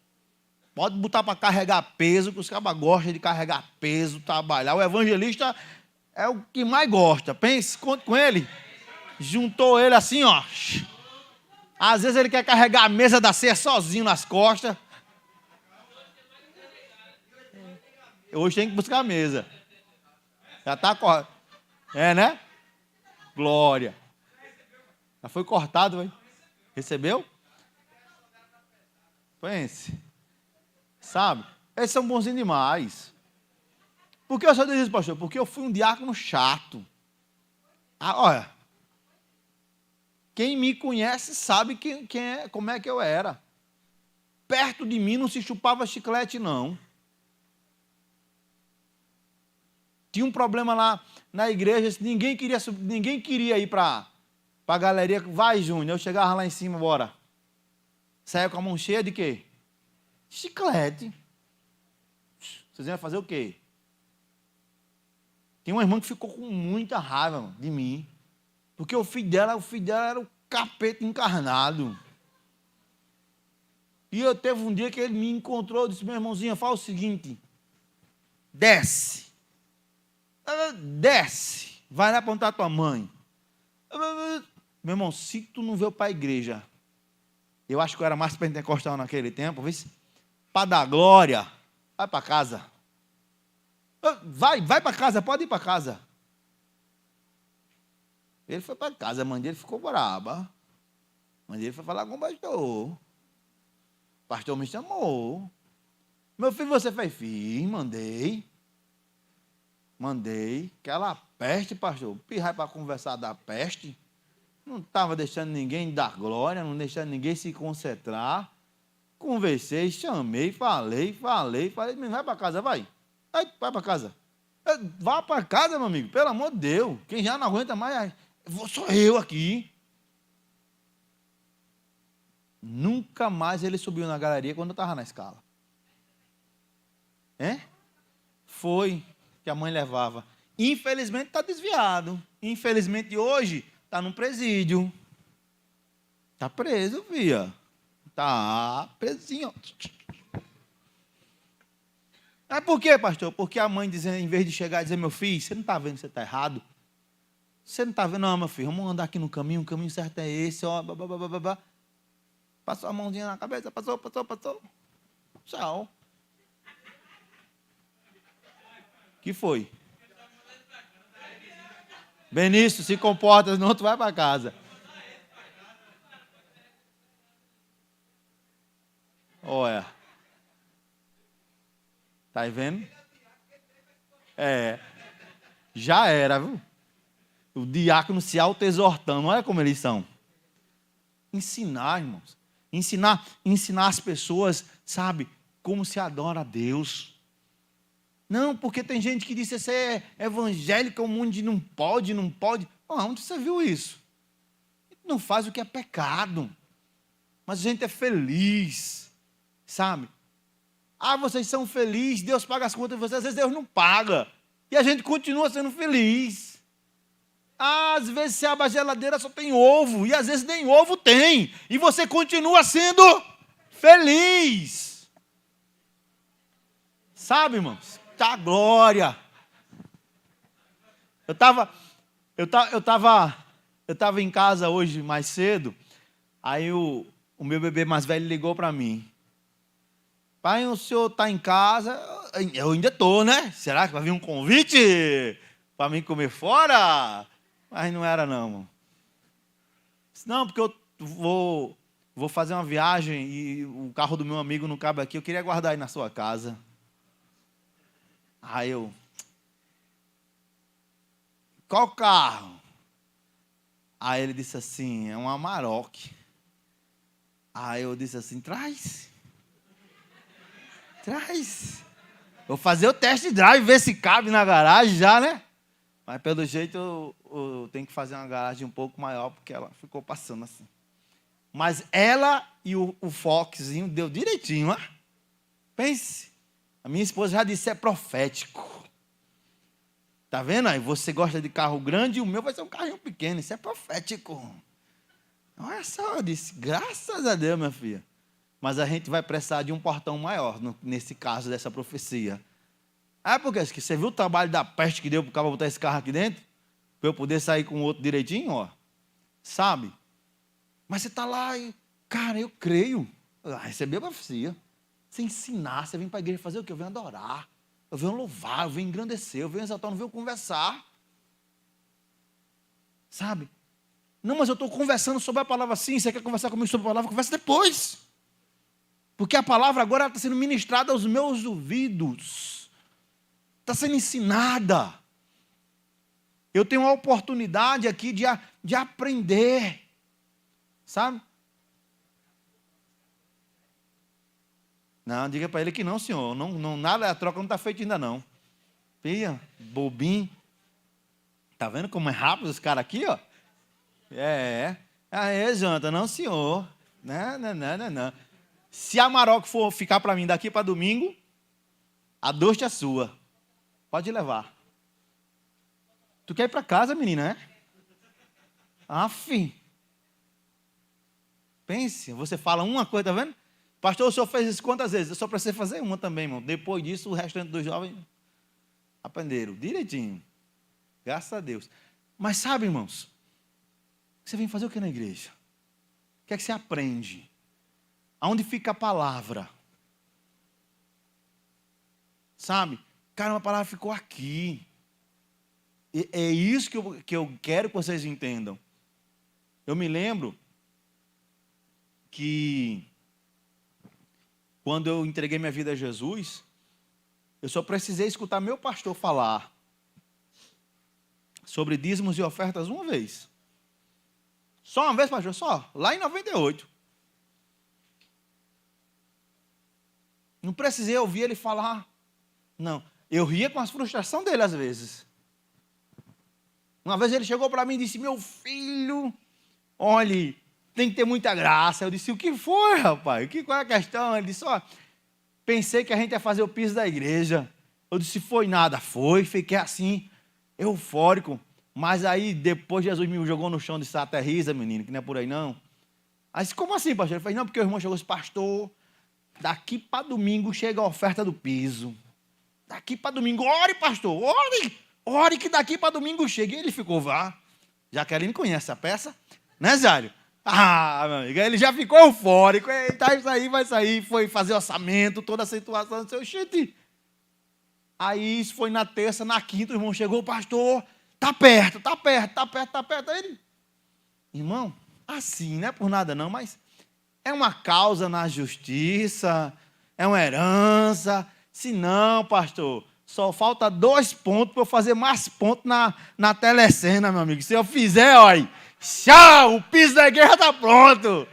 Pode botar para carregar peso, que os cabas gostam de carregar peso, trabalhar. O evangelista é o que mais gosta. Pense, conte com ele. Juntou ele assim, ó. Às vezes ele quer carregar a mesa da ceia sozinho nas costas. Hoje tem que buscar a mesa. Já está cortado. É, né? Glória. Já foi cortado, vai. Recebeu? Pense. Sabe? Eles são bonzinhos demais. Por que eu só digo isso, pastor? Porque eu fui um diácono chato. Olha. Quem me conhece sabe como é que eu era. Perto de mim não se chupava chiclete, não. Tinha um problema lá na igreja, ninguém queria ir para a galeria. Vai, Júnior, eu chegava lá em cima, bora. Saia com a mão cheia de quê? Chiclete. Vocês iam fazer o quê? Tem uma irmã que ficou com muita raiva de mim, porque o filho dela era o capeta encarnado. E eu teve um dia que ele me encontrou, disse, meu irmãozinho, fala o seguinte, desce, vai lá apontar a tua mãe. Meu irmão, se tu não veio para a igreja, eu acho que eu era mais pentecostal naquele tempo, para dar glória, vai para casa. Vai para casa, pode ir para casa. Ele foi para casa, a mãe dele ficou braba. A mãe dele foi falar com o pastor. O pastor me chamou. Meu filho, você fez? Fiz, mandei. Aquela peste, pastor. Pirrai para conversar da peste. Não estava deixando ninguém dar glória, não deixando ninguém se concentrar. Conversei, chamei, falei. Vai para casa, vai. Vai para casa. Vá para casa, meu amigo, pelo amor de Deus. Quem já não aguenta mais, sou eu aqui. Nunca mais ele subiu na galeria quando eu estava na escala. Foi que a mãe levava. Infelizmente está desviado. Infelizmente hoje está num presídio. Está preso, filha. Está presinho. Por quê, pastor? Porque a mãe dizendo, em vez de chegar e dizer, meu filho, você não está vendo que você está errado? Você não está vendo? Não, meu filho, vamos andar aqui no caminho, o caminho certo é esse, ó. Passou a mãozinha na cabeça, passou. Tchau. Que foi? Benício, se comporta, senão tu vai para casa. Olha. Tá vendo? Já era, viu? O diácono se auto-exortando, olha como eles são. Ensinar, irmãos. Ensinar as pessoas, sabe, como se adora a Deus. Não, porque tem gente que diz que você é evangélico, o mundo não pode. Onde você viu isso? Não faz o que é pecado. Mas a gente é feliz, sabe? Vocês são felizes, Deus paga as contas de vocês, às vezes Deus não paga. E a gente continua sendo feliz. Às vezes você abre a geladeira, só tem ovo, e às vezes nem ovo tem. E você continua sendo feliz. Sabe, irmãos? Tá glória. Eu estava em casa hoje mais cedo, aí o meu bebê mais velho ligou para mim. Pai, o senhor está em casa? Eu ainda estou, né? Será que vai vir um convite para mim comer fora? Mas não era não, irmão. Não, porque eu vou fazer uma viagem e o carro do meu amigo não cabe aqui, eu queria guardar aí na sua casa. Aí eu... Qual carro? Aí ele disse assim, é um Amarok. Aí eu disse assim, traz. Vou fazer o test drive, ver se cabe na garagem já, né? Mas pelo jeito eu tenho que fazer uma garagem um pouco maior, porque ela ficou passando assim. Mas ela e o Foxzinho deu direitinho, ó. Pense. A minha esposa já disse, é profético. Tá vendo aí? Você gosta de carro grande e o meu vai ser um carrinho pequeno. Isso é profético. Olha só, eu disse, graças a Deus, minha filha. Mas a gente vai precisar de um portão maior, nesse caso dessa profecia. Porque você viu o trabalho da peste que deu para o cara botar esse carro aqui dentro? Para eu poder sair com o outro direitinho, ó. Sabe? Mas você está lá e, cara, eu creio. Receber a profecia. Você ensinar, você vem para a igreja fazer o quê? Eu venho adorar. Eu venho louvar, eu venho engrandecer, eu venho exaltar, eu não venho conversar. Sabe? Não, mas eu estou conversando sobre a palavra assim, você quer conversar comigo sobre a palavra? Conversa depois. Porque a palavra agora está sendo ministrada aos meus ouvidos. Está sendo ensinada. Eu tenho a oportunidade aqui de aprender. Sabe? Não, diga para ele que não, senhor. Não, nada, a troca não está feita ainda não. Pia, bobinho. Está vendo como é rápido os caras aqui, ó? Aí, janta, não, senhor. Não. Se a Maroc for ficar para mim daqui para domingo, a doce é sua. Pode levar. Tu quer ir para casa, menina, né? Aff. Pense, você fala uma coisa, tá vendo? Pastor, o senhor fez isso quantas vezes? Eu só precisei fazer uma também, irmão. Depois disso, o restante dos jovens aprenderam direitinho. Graças a Deus. Mas sabe, irmãos, você vem fazer o que na igreja? O que é que você aprende? Aonde fica a palavra? Sabe? Cara, uma palavra ficou aqui. E é isso que eu quero que vocês entendam. Eu me lembro que quando eu entreguei minha vida a Jesus, eu só precisei escutar meu pastor falar sobre dízimos e ofertas uma vez. Só uma vez, pastor? Só. Lá em 98. Não precisei ouvir ele falar. Não. Eu ria com as frustrações dele às vezes. Uma vez ele chegou para mim e disse, meu filho, olhe, tem que ter muita graça. Eu disse, o que foi, rapaz? Qual é a questão? Ele disse, pensei que a gente ia fazer o piso da igreja. Eu disse, foi nada. Foi, fiquei assim, eufórico. Mas aí, depois Jesus me jogou no chão e disse, aterriza, menino, que não é por aí não. Aí disse, como assim, pastor? Ele falou, não, porque o irmão chegou e disse, pastor, daqui para domingo chega a oferta do piso. Daqui para domingo, ore, pastor, ore que daqui para domingo chega. E ele ficou, Jaqueline conhece a peça, né, Zélio? Meu amigo, ele já ficou eufórico. Eita, vai sair, foi fazer orçamento, toda a situação, seu gente. Aí isso foi na terça, na quinta, o irmão chegou, pastor, tá perto. Aí ele, irmão, assim, não é por nada não, mas é uma causa na justiça, é uma herança. Se não, pastor, só falta 2 pontos para eu fazer mais pontos na telecena, meu amigo. Se eu fizer, olha, tchau, o piso da igreja está pronto.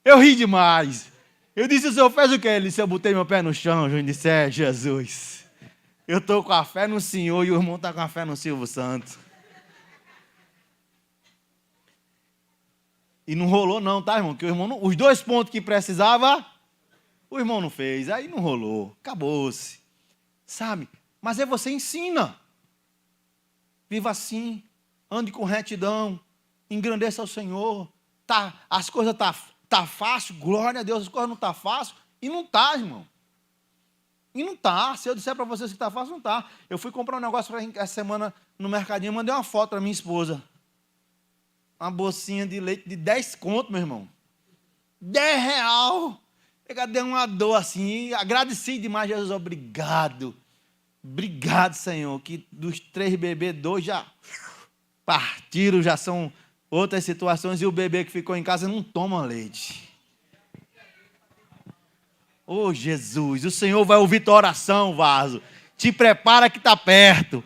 Eu ri demais. Eu disse, o senhor fez o quê? Ele disse, eu botei meu pé no chão, eu disse, Jesus, eu estou com a fé no Senhor e o irmão está com a fé no Silvio Santos. E não rolou não, tá, irmão? Que o irmão os 2 pontos que precisava, o irmão não fez. Aí não rolou, acabou-se. Sabe? Mas aí você ensina. Viva assim, ande com retidão, engrandeça ao Senhor. As coisas tá fácil, glória a Deus, as coisas não tá fácil. E não tá, irmão. E não tá. Se eu disser para vocês que tá fácil, não tá. Eu fui comprar um negócio essa semana no mercadinho, mandei uma foto para minha esposa. Uma bolsinha de leite de 10 conto, meu irmão. R$10. Eu dei uma dor assim, agradeci demais, Jesus, obrigado. Obrigado, Senhor, que dos 3 bebês, 2 já partiram, já são outras situações, e o bebê que ficou em casa não toma leite. Oh, Jesus, o Senhor vai ouvir tua oração, vaso. Te prepara que está perto.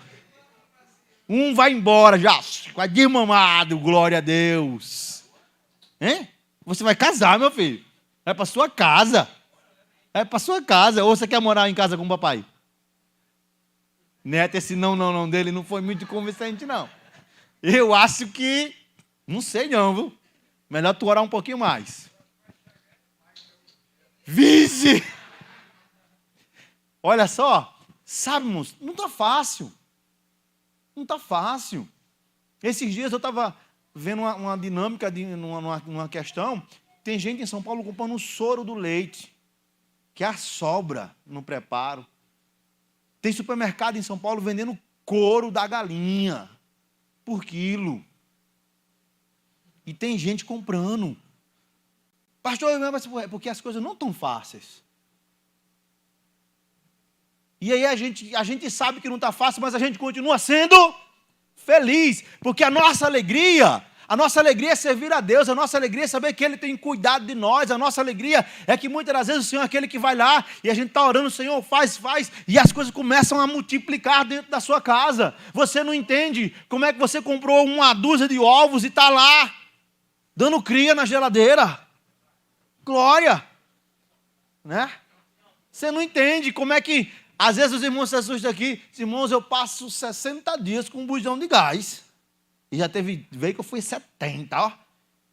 Um vai embora já, desmamado, glória a Deus. Hein? Você vai casar, meu filho. É para sua casa. É para sua casa. Ou você quer morar em casa com o papai? Neto, esse não dele não foi muito convincente, não. Eu acho que... Não sei não, viu? Melhor tu orar um pouquinho mais. Vice! Olha só. Sabe, moço, não está fácil. Não está fácil. Esses dias eu estava vendo uma dinâmica, numa questão. Tem gente em São Paulo comprando o soro do leite, que é a sobra no preparo. Tem supermercado em São Paulo vendendo couro da galinha por quilo. E tem gente comprando. Pastor, é porque as coisas não estão fáceis. E aí a gente sabe que não está fácil, mas a gente continua sendo feliz. Porque a nossa alegria é servir a Deus, a nossa alegria é saber que Ele tem cuidado de nós, a nossa alegria é que muitas das vezes o Senhor é aquele que vai lá e a gente está orando, o Senhor faz, e as coisas começam a multiplicar dentro da sua casa. Você não entende como é que você comprou uma dúzia de ovos e está lá, dando cria na geladeira. Glória! Né? Você não entende como é que, às vezes os irmãos se assustam aqui, irmãos, eu passo 60 dias com um bujão de gás. E já veio que eu fui 70, ó.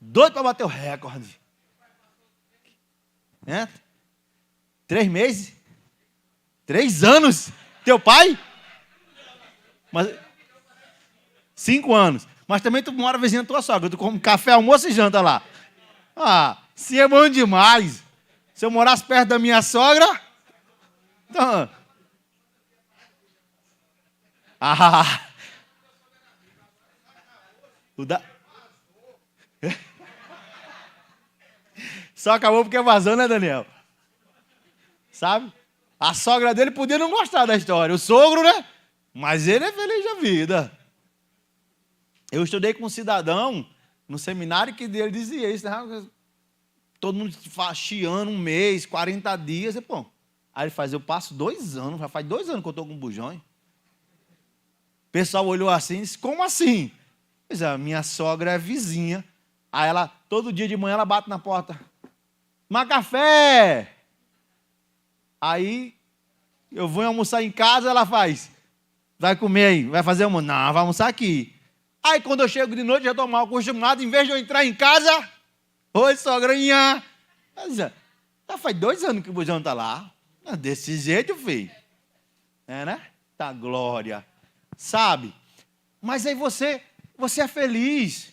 Doido para bater o recorde. 3 meses? 3 anos? Teu pai? 5 anos. Mas também tu mora vizinha da tua sogra. Tu come café, almoço e janta lá. Se é bom demais. Se eu morasse perto da minha sogra... Então... Só acabou porque vazou, né, Daniel? Sabe? A sogra dele podia não gostar da história. O sogro, né? Mas ele é feliz da vida. Eu estudei com um cidadão no seminário que ele dizia isso, né? Todo mundo chiando 1 mês, 40 dias. E, pô, aí ele faz, eu passo 2 anos, já faz 2 anos que eu estou com bujão. O pessoal olhou assim e disse, como assim? Pois é, minha sogra é vizinha. Aí ela, todo dia de manhã, ela bate na porta. Mas café! Aí, eu vou almoçar em casa, ela faz. Vai comer aí, vai fazer almoço? Não, vai almoçar aqui. Aí, quando eu chego de noite, já estou mal acostumado, em vez de eu entrar em casa, oi, sogrinha. Já faz 2 anos que o bujão está lá. Desse jeito, filho. Né? Tá glória. Sabe? Mas aí você é feliz.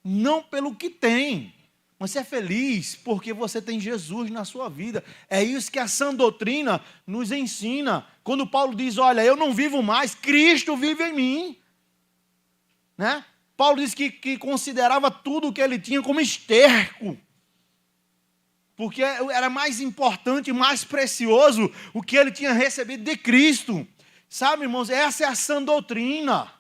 Não pelo que tem. Você é feliz porque você tem Jesus na sua vida. É isso que a sã doutrina nos ensina. Quando Paulo diz, olha, eu não vivo mais, Cristo vive em mim. Né? Paulo diz que considerava tudo o que ele tinha como esterco. Porque era mais importante, mais precioso o que ele tinha recebido de Cristo. Sabe, irmãos, essa é a sã doutrina.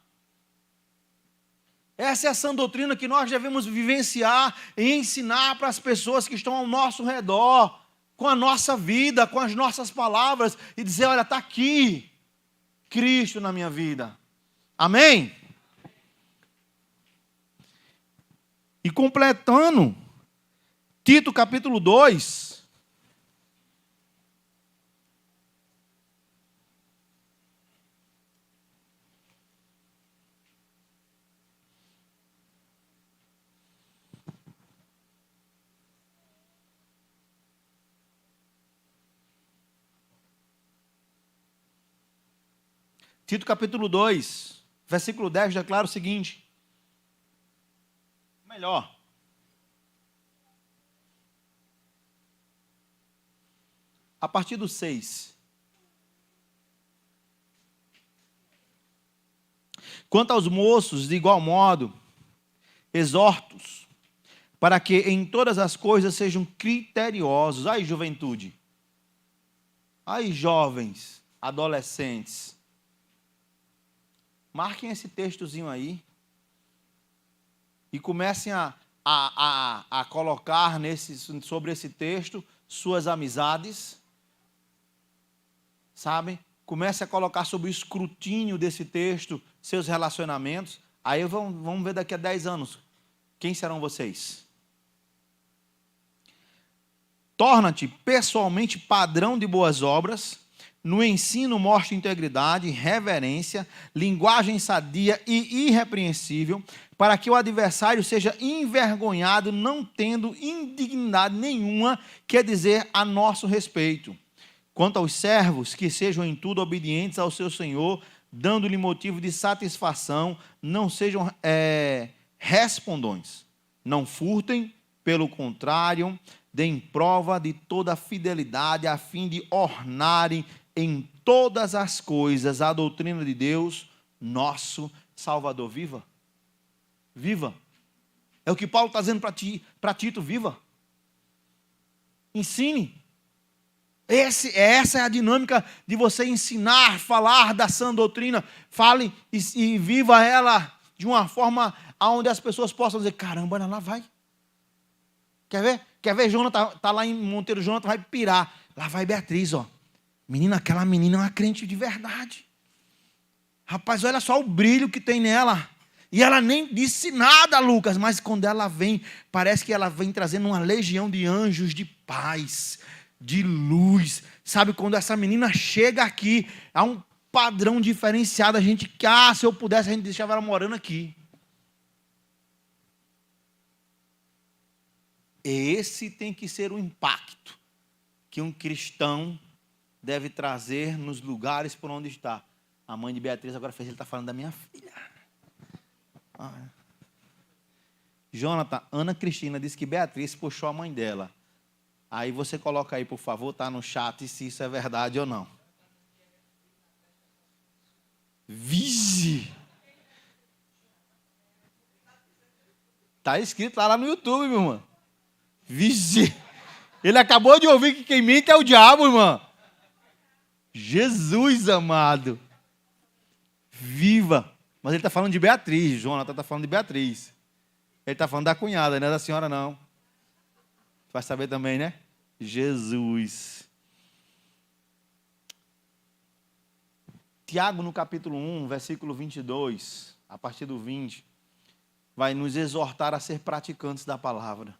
Essa é a sã doutrina que nós devemos vivenciar e ensinar para as pessoas que estão ao nosso redor, com a nossa vida, com as nossas palavras, e dizer, olha, está aqui Cristo na minha vida. Amém? E completando, Tito capítulo 2, Tito capítulo 2, versículo 10, declara o seguinte. Melhor. A partir do 6. Quanto aos moços, de igual modo, exortos, para que em todas as coisas sejam criteriosos. Aí, juventude. Aí, jovens, adolescentes. Marquem esse textozinho aí e comecem a colocar sobre esse texto suas amizades, sabe? Comece a colocar sob o escrutínio desse texto seus relacionamentos. Aí vamos ver daqui a 10 anos quem serão vocês. Torna-te pessoalmente padrão de boas obras. No ensino mostra integridade, reverência, linguagem sadia e irrepreensível, para que o adversário seja envergonhado, não tendo indignidade nenhuma que dizer a nosso respeito. Quanto aos servos, que sejam em tudo obedientes ao seu Senhor, dando-lhe motivo de satisfação, não sejam respondões. Não furtem, pelo contrário, deem prova de toda a fidelidade, a fim de ornarem em todas as coisas a doutrina de Deus, nosso Salvador. Viva! Viva! É o que Paulo está dizendo para Tito, viva! Ensine! Essa é a dinâmica de você ensinar, falar da sã doutrina. Fale e viva ela de uma forma onde as pessoas possam dizer, caramba, lá vai. Quer ver? Quer ver? Jonathan está lá em Monteiro, Jonathan vai pirar. Lá vai Beatriz, ó. Menina, aquela menina é uma crente de verdade. Rapaz, olha só o brilho que tem nela. E ela nem disse nada, Lucas, mas quando ela vem, parece que ela vem trazendo uma legião de anjos de paz, de luz. Sabe, quando essa menina chega aqui, há um padrão diferenciado. A gente, se eu pudesse, a gente deixava ela morando aqui. Esse tem que ser o impacto que um cristão deve trazer nos lugares por onde está. A mãe de Beatriz agora fez, ele está falando da minha filha. Jonathan, Ana Cristina disse que Beatriz puxou a mãe dela. Aí você coloca aí, por favor, tá no chat, se isso é verdade ou não. Vige! Está escrito lá no YouTube, meu irmão. Vige! Ele acabou de ouvir que quem mente é o diabo, irmão. Jesus amado. Viva! Mas ele está falando de Beatriz, Jonathan está falando de Beatriz. Ele está falando da cunhada, não é da senhora, não. Vai saber também, né? Jesus. Tiago, no capítulo 1, versículo 22, a partir do 20, vai nos exortar a ser praticantes da palavra.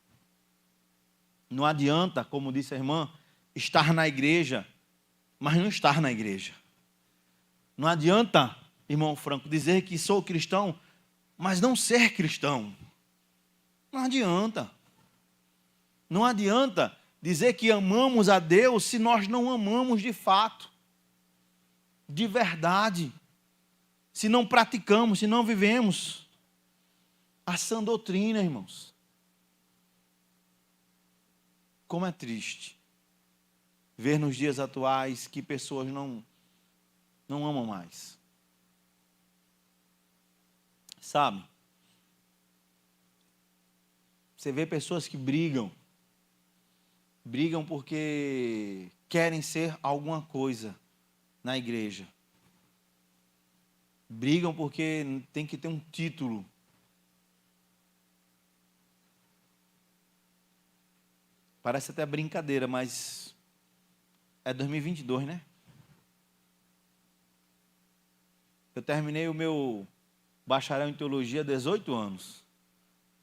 Não adianta, como disse a irmã, estar na igreja, mas não estar na igreja. Não adianta, irmão Franco, dizer que sou cristão, mas não ser cristão. Não adianta. Não adianta dizer que amamos a Deus se nós não amamos de fato, de verdade, se não praticamos, se não vivemos a sã doutrina, irmãos. Como é triste ver nos dias atuais que pessoas não amam mais. Sabe? Você vê pessoas que brigam porque querem ser alguma coisa na igreja. Brigam porque tem que ter um título. Parece até brincadeira, mas é 2022, né? Eu terminei o meu bacharel em teologia há 18 anos.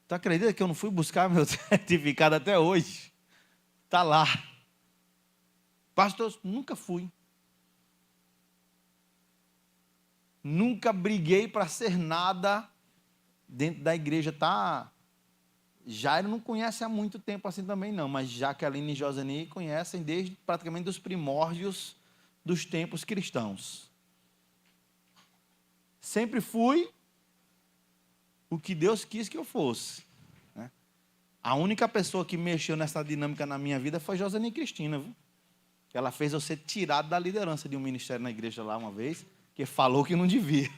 Tu acredita que eu não fui buscar meu certificado até hoje? Está lá. Pastor, nunca fui. Nunca briguei para ser nada dentro da igreja. Jairo não conhece há muito tempo assim também não, mas Jaqueline e Joseni conhecem desde praticamente dos primórdios dos tempos cristãos. Sempre fui o que Deus quis que eu fosse. Né? A única pessoa que mexeu nessa dinâmica na minha vida foi Joseni Cristina. Viu? Ela fez eu ser tirado da liderança de um ministério na igreja lá uma vez, que falou que não devia.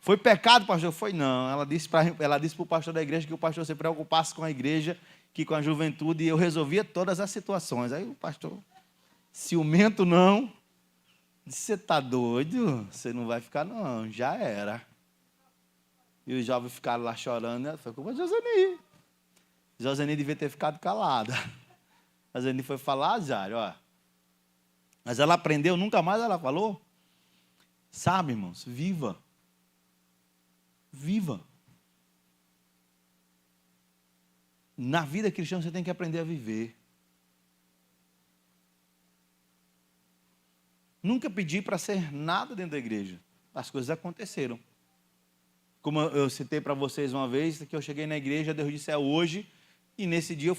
Foi pecado, pastor? Foi não. Ela disse para o pastor da igreja que o pastor se preocupasse com a igreja, que com a juventude, e eu resolvia todas as situações. Aí o pastor, ciumento não, disse, você está doido? Você não vai ficar não, já era. E os jovens ficaram lá chorando, né? Foi culpa de Joseni. Joseni devia ter ficado calada. Joseni foi falar, Jário, ó. Mas ela aprendeu, nunca mais ela falou. Sabe, irmãos, viva. Viva. Na vida cristã você tem que aprender a viver. Nunca pedi para ser nada dentro da igreja. As coisas aconteceram. Como eu citei para vocês uma vez, que eu cheguei na igreja, Deus disse, é hoje, e nesse dia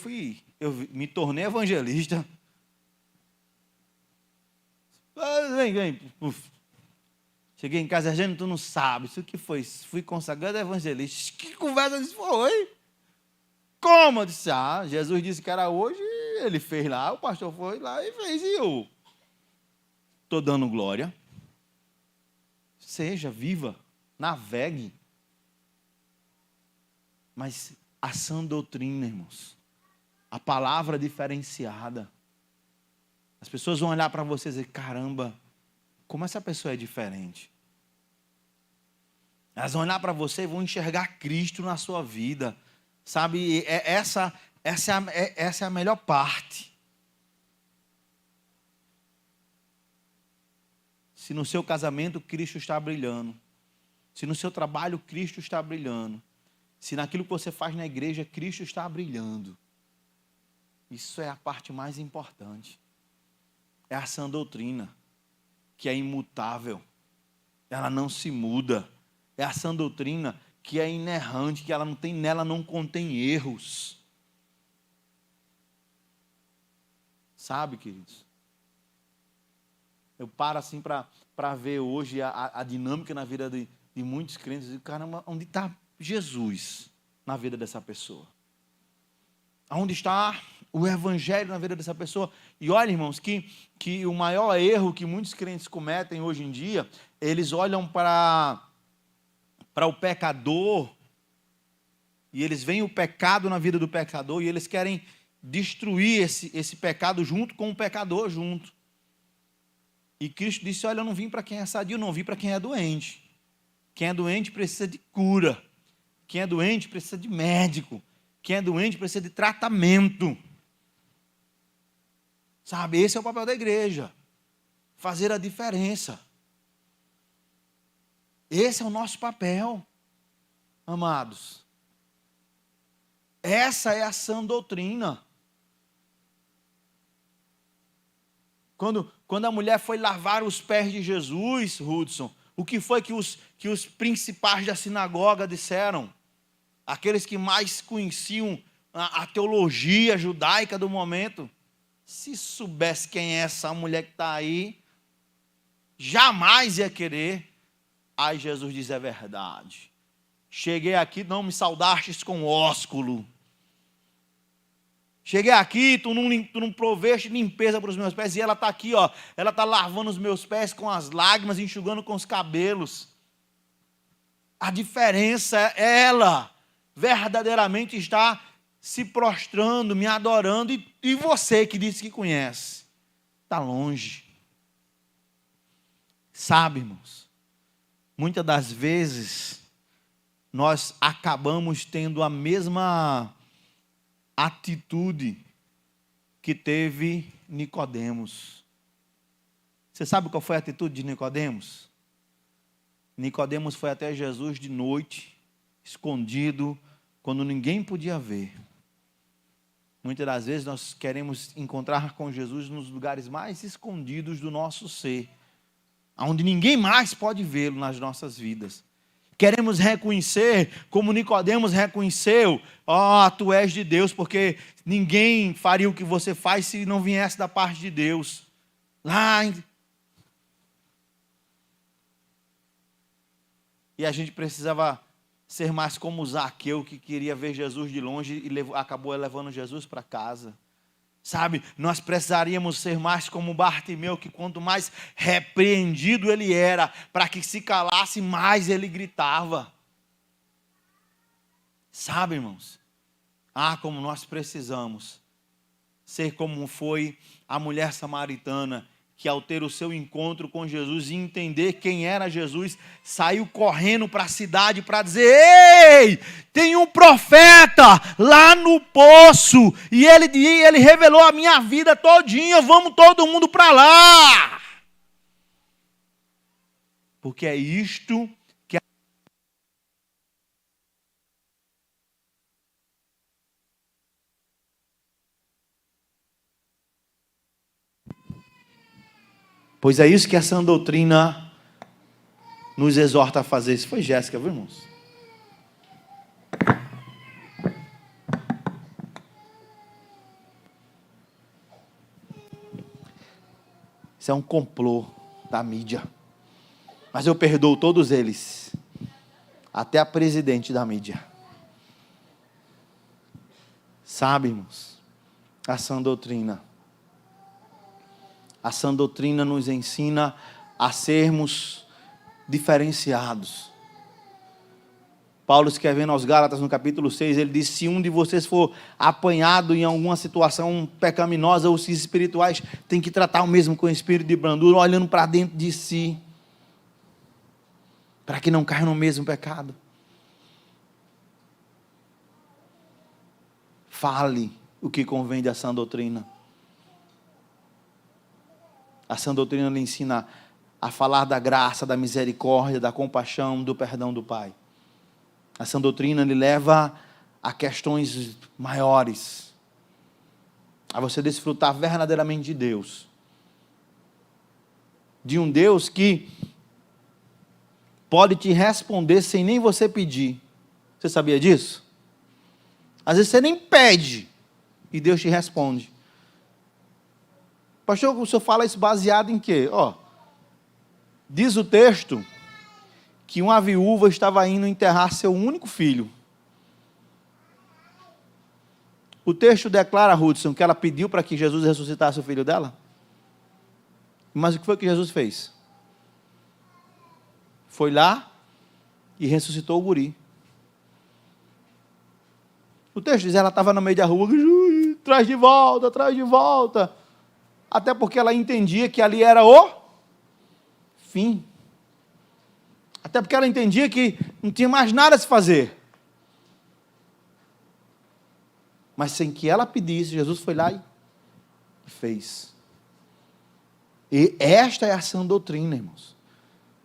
eu me tornei evangelista. Vem. Uf. Cheguei em casa, gente, tu não sabe, isso que foi? Fui consagrado evangelista. Que conversa isso foi? Como? Eu disse, Jesus disse que era hoje, ele fez lá, o pastor foi lá e fez, e eu estou dando glória. Seja, viva, navegue. Mas a sã doutrina, irmãos, a palavra diferenciada. As pessoas vão olhar para vocês e dizer, caramba, como essa pessoa é diferente. Elas vão olhar para você e vão enxergar Cristo na sua vida. Sabe, essa é a melhor parte. Se no seu casamento Cristo está brilhando, se no seu trabalho Cristo está brilhando, se naquilo que você faz na igreja Cristo está brilhando, isso é a parte mais importante. É a sã doutrina, que é imutável, ela não se muda. É a sã doutrina que é inerrante, que nela não contém erros. Sabe, queridos? Eu paro assim para ver hoje a dinâmica na vida de muitos crentes. E caramba, onde está Jesus na vida dessa pessoa? Onde está o evangelho na vida dessa pessoa? E olha, irmãos, que o maior erro que muitos crentes cometem hoje em dia, eles olham para o pecador, e eles veem o pecado na vida do pecador, e eles querem destruir esse pecado junto com o pecador junto. E Cristo disse, olha, eu não vim para quem é sadio, não, eu vim para quem é doente. Quem é doente precisa de cura. Quem é doente precisa de médico. Quem é doente precisa de tratamento. Sabe, esse é o papel da igreja. Fazer a diferença. Esse é o nosso papel, amados. Essa é a sã doutrina. Quando a mulher foi lavar os pés de Jesus, Hudson, o que foi que os principais da sinagoga disseram? Aqueles que mais conheciam a teologia judaica do momento. Se soubesse quem é essa mulher que está aí, jamais ia querer. Aí Jesus diz, é verdade. Cheguei aqui, não me saudastes com ósculo. Cheguei aqui, tu não proveste limpeza para os meus pés. E ela está aqui, ó, ela está lavando os meus pés com as lágrimas, enxugando com os cabelos. A diferença é ela verdadeiramente está se prostrando, me adorando. E você que disse que conhece, está longe. Sabe, irmãos, muitas das vezes nós acabamos tendo a mesma atitude que teve Nicodemos. Você sabe qual foi a atitude de Nicodemos? Nicodemos foi até Jesus de noite, escondido, quando ninguém podia ver. Muitas das vezes nós queremos encontrar com Jesus nos lugares mais escondidos do nosso ser, onde ninguém mais pode vê-lo nas nossas vidas. Queremos reconhecer, como Nicodemos reconheceu, tu és de Deus, porque ninguém faria o que você faz se não viesse da parte de Deus. E a gente precisava ser mais como Zaqueu, que queria ver Jesus de longe e acabou levando Jesus para casa. Sabe, nós precisaríamos ser mais como Bartimeu, que quanto mais repreendido ele era, para que se calasse, mais ele gritava. Sabe, irmãos? Como nós precisamos ser como foi a mulher samaritana, que ao ter o seu encontro com Jesus e entender quem era Jesus, saiu correndo para a cidade para dizer, ei, tem um profeta lá no poço, e ele revelou a minha vida todinha, vamos todo mundo para lá. Porque é isto que Pois é isso que essa doutrina nos exorta a fazer. Isso foi Jéssica, viu, irmãos? Isso é um complô da mídia. Mas eu perdoo todos eles. Até a presidente da mídia. Sabe, irmãos? A sã doutrina. A sã doutrina nos ensina a sermos diferenciados. Paulo escrevendo aos Gálatas no capítulo 6, ele diz: se um de vocês for apanhado em alguma situação pecaminosa, os espirituais têm que tratar o mesmo com espírito de brandura, olhando para dentro de si, para que não caia no mesmo pecado. Fale o que convém da sã doutrina. A sã doutrina lhe ensina a falar da graça, da misericórdia, da compaixão, do perdão do Pai. A sã doutrina lhe leva a questões maiores, a você desfrutar verdadeiramente de Deus. De um Deus que pode te responder sem nem você pedir. Você sabia disso? Às vezes você nem pede e Deus te responde. Pastor, o senhor fala isso baseado em quê? Diz o texto que uma viúva estava indo enterrar seu único filho. O texto declara, Hudson, que ela pediu para que Jesus ressuscitasse o filho dela. Mas o que foi que Jesus fez? Foi lá e ressuscitou o guri. O texto diz, ela estava no meio da rua, traz de volta, traz de volta. Até porque ela entendia que ali era o fim. Até porque ela entendia que não tinha mais nada a se fazer. Mas sem que ela pedisse, Jesus foi lá e fez. E esta é a sã doutrina, irmãos.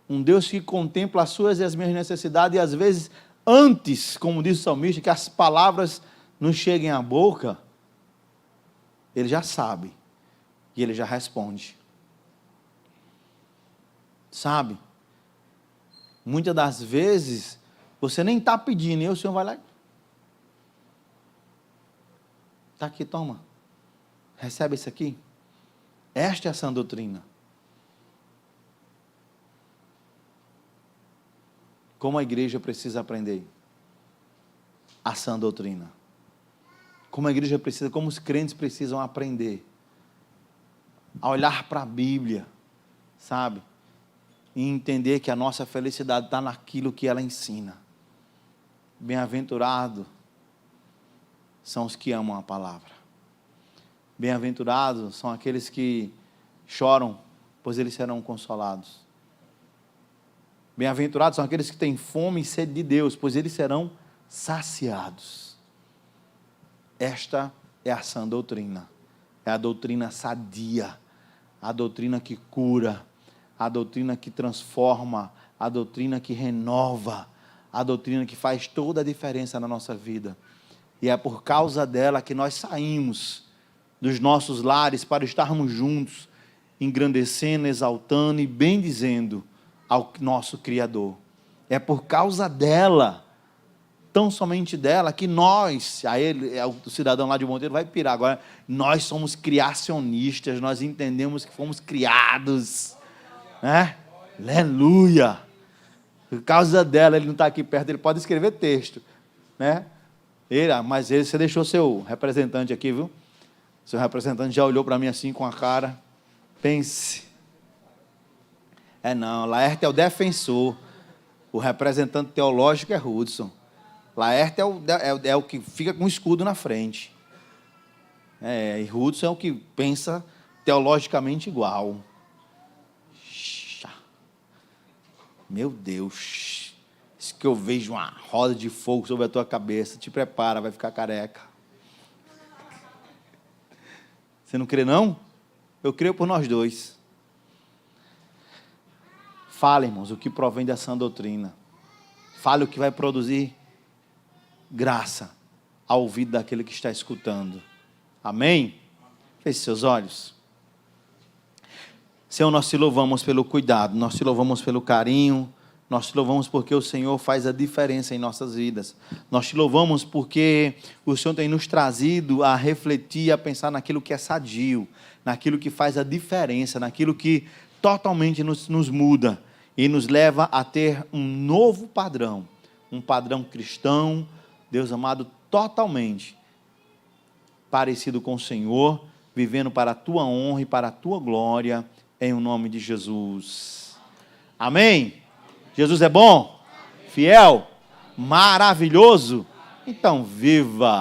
Um Deus que contempla as suas e as minhas necessidades, e às vezes, antes, como diz o salmista, que as palavras nos cheguem à boca, Ele já sabe. E Ele já responde. Sabe? Muitas das vezes, você nem está pedindo, e o Senhor vai lá. Está aqui, toma. Recebe isso aqui. Esta é a sã doutrina. Como a igreja precisa aprender a sã doutrina. Como a igreja precisa, como os crentes precisam aprender a olhar para a Bíblia, sabe? E entender que a nossa felicidade está naquilo que ela ensina. Bem-aventurado são os que amam a palavra. Bem-aventurados são aqueles que choram, pois eles serão consolados. Bem-aventurados são aqueles que têm fome e sede de Deus, pois eles serão saciados. Esta é a sã doutrina. É a doutrina sadia, a doutrina que cura, a doutrina que transforma, a doutrina que renova, a doutrina que faz toda a diferença na nossa vida. E é por causa dela que nós saímos dos nossos lares para estarmos juntos, engrandecendo, exaltando e bendizendo ao nosso Criador. É por causa dela, tão somente dela, que nós, o cidadão lá de Monteiro vai pirar agora, nós somos criacionistas, nós entendemos que fomos criados, né? Aleluia! Por causa dela, ele não está aqui perto, ele pode escrever texto, né? Mas você deixou seu representante aqui, viu? Seu representante já olhou para mim assim com a cara. Pense. Não, Laerte é o defensor. O representante teológico é Hudson. Laerte é o que fica com o escudo na frente. E Hudson é o que pensa teologicamente igual. Meu Deus. Isso que eu vejo uma roda de fogo sobre a tua cabeça. Te prepara, vai ficar careca. Você não crê, não? Eu creio por nós dois. Fale, irmãos, o que provém da sã doutrina. Fale o que vai produzir graça ao ouvido daquele que está escutando. Amém? Feche seus olhos. Senhor, nós te louvamos pelo cuidado, nós te louvamos pelo carinho, nós te louvamos porque o Senhor faz a diferença em nossas vidas. Nós te louvamos porque o Senhor tem nos trazido a refletir, a pensar naquilo que é sadio, naquilo que faz a diferença, naquilo que totalmente nos muda e nos leva a ter um novo padrão, um padrão cristão, Deus amado, totalmente parecido com o Senhor, vivendo para a tua honra e para a tua glória, em o nome de Jesus. Amém? Jesus é bom? Fiel? Maravilhoso? Então viva!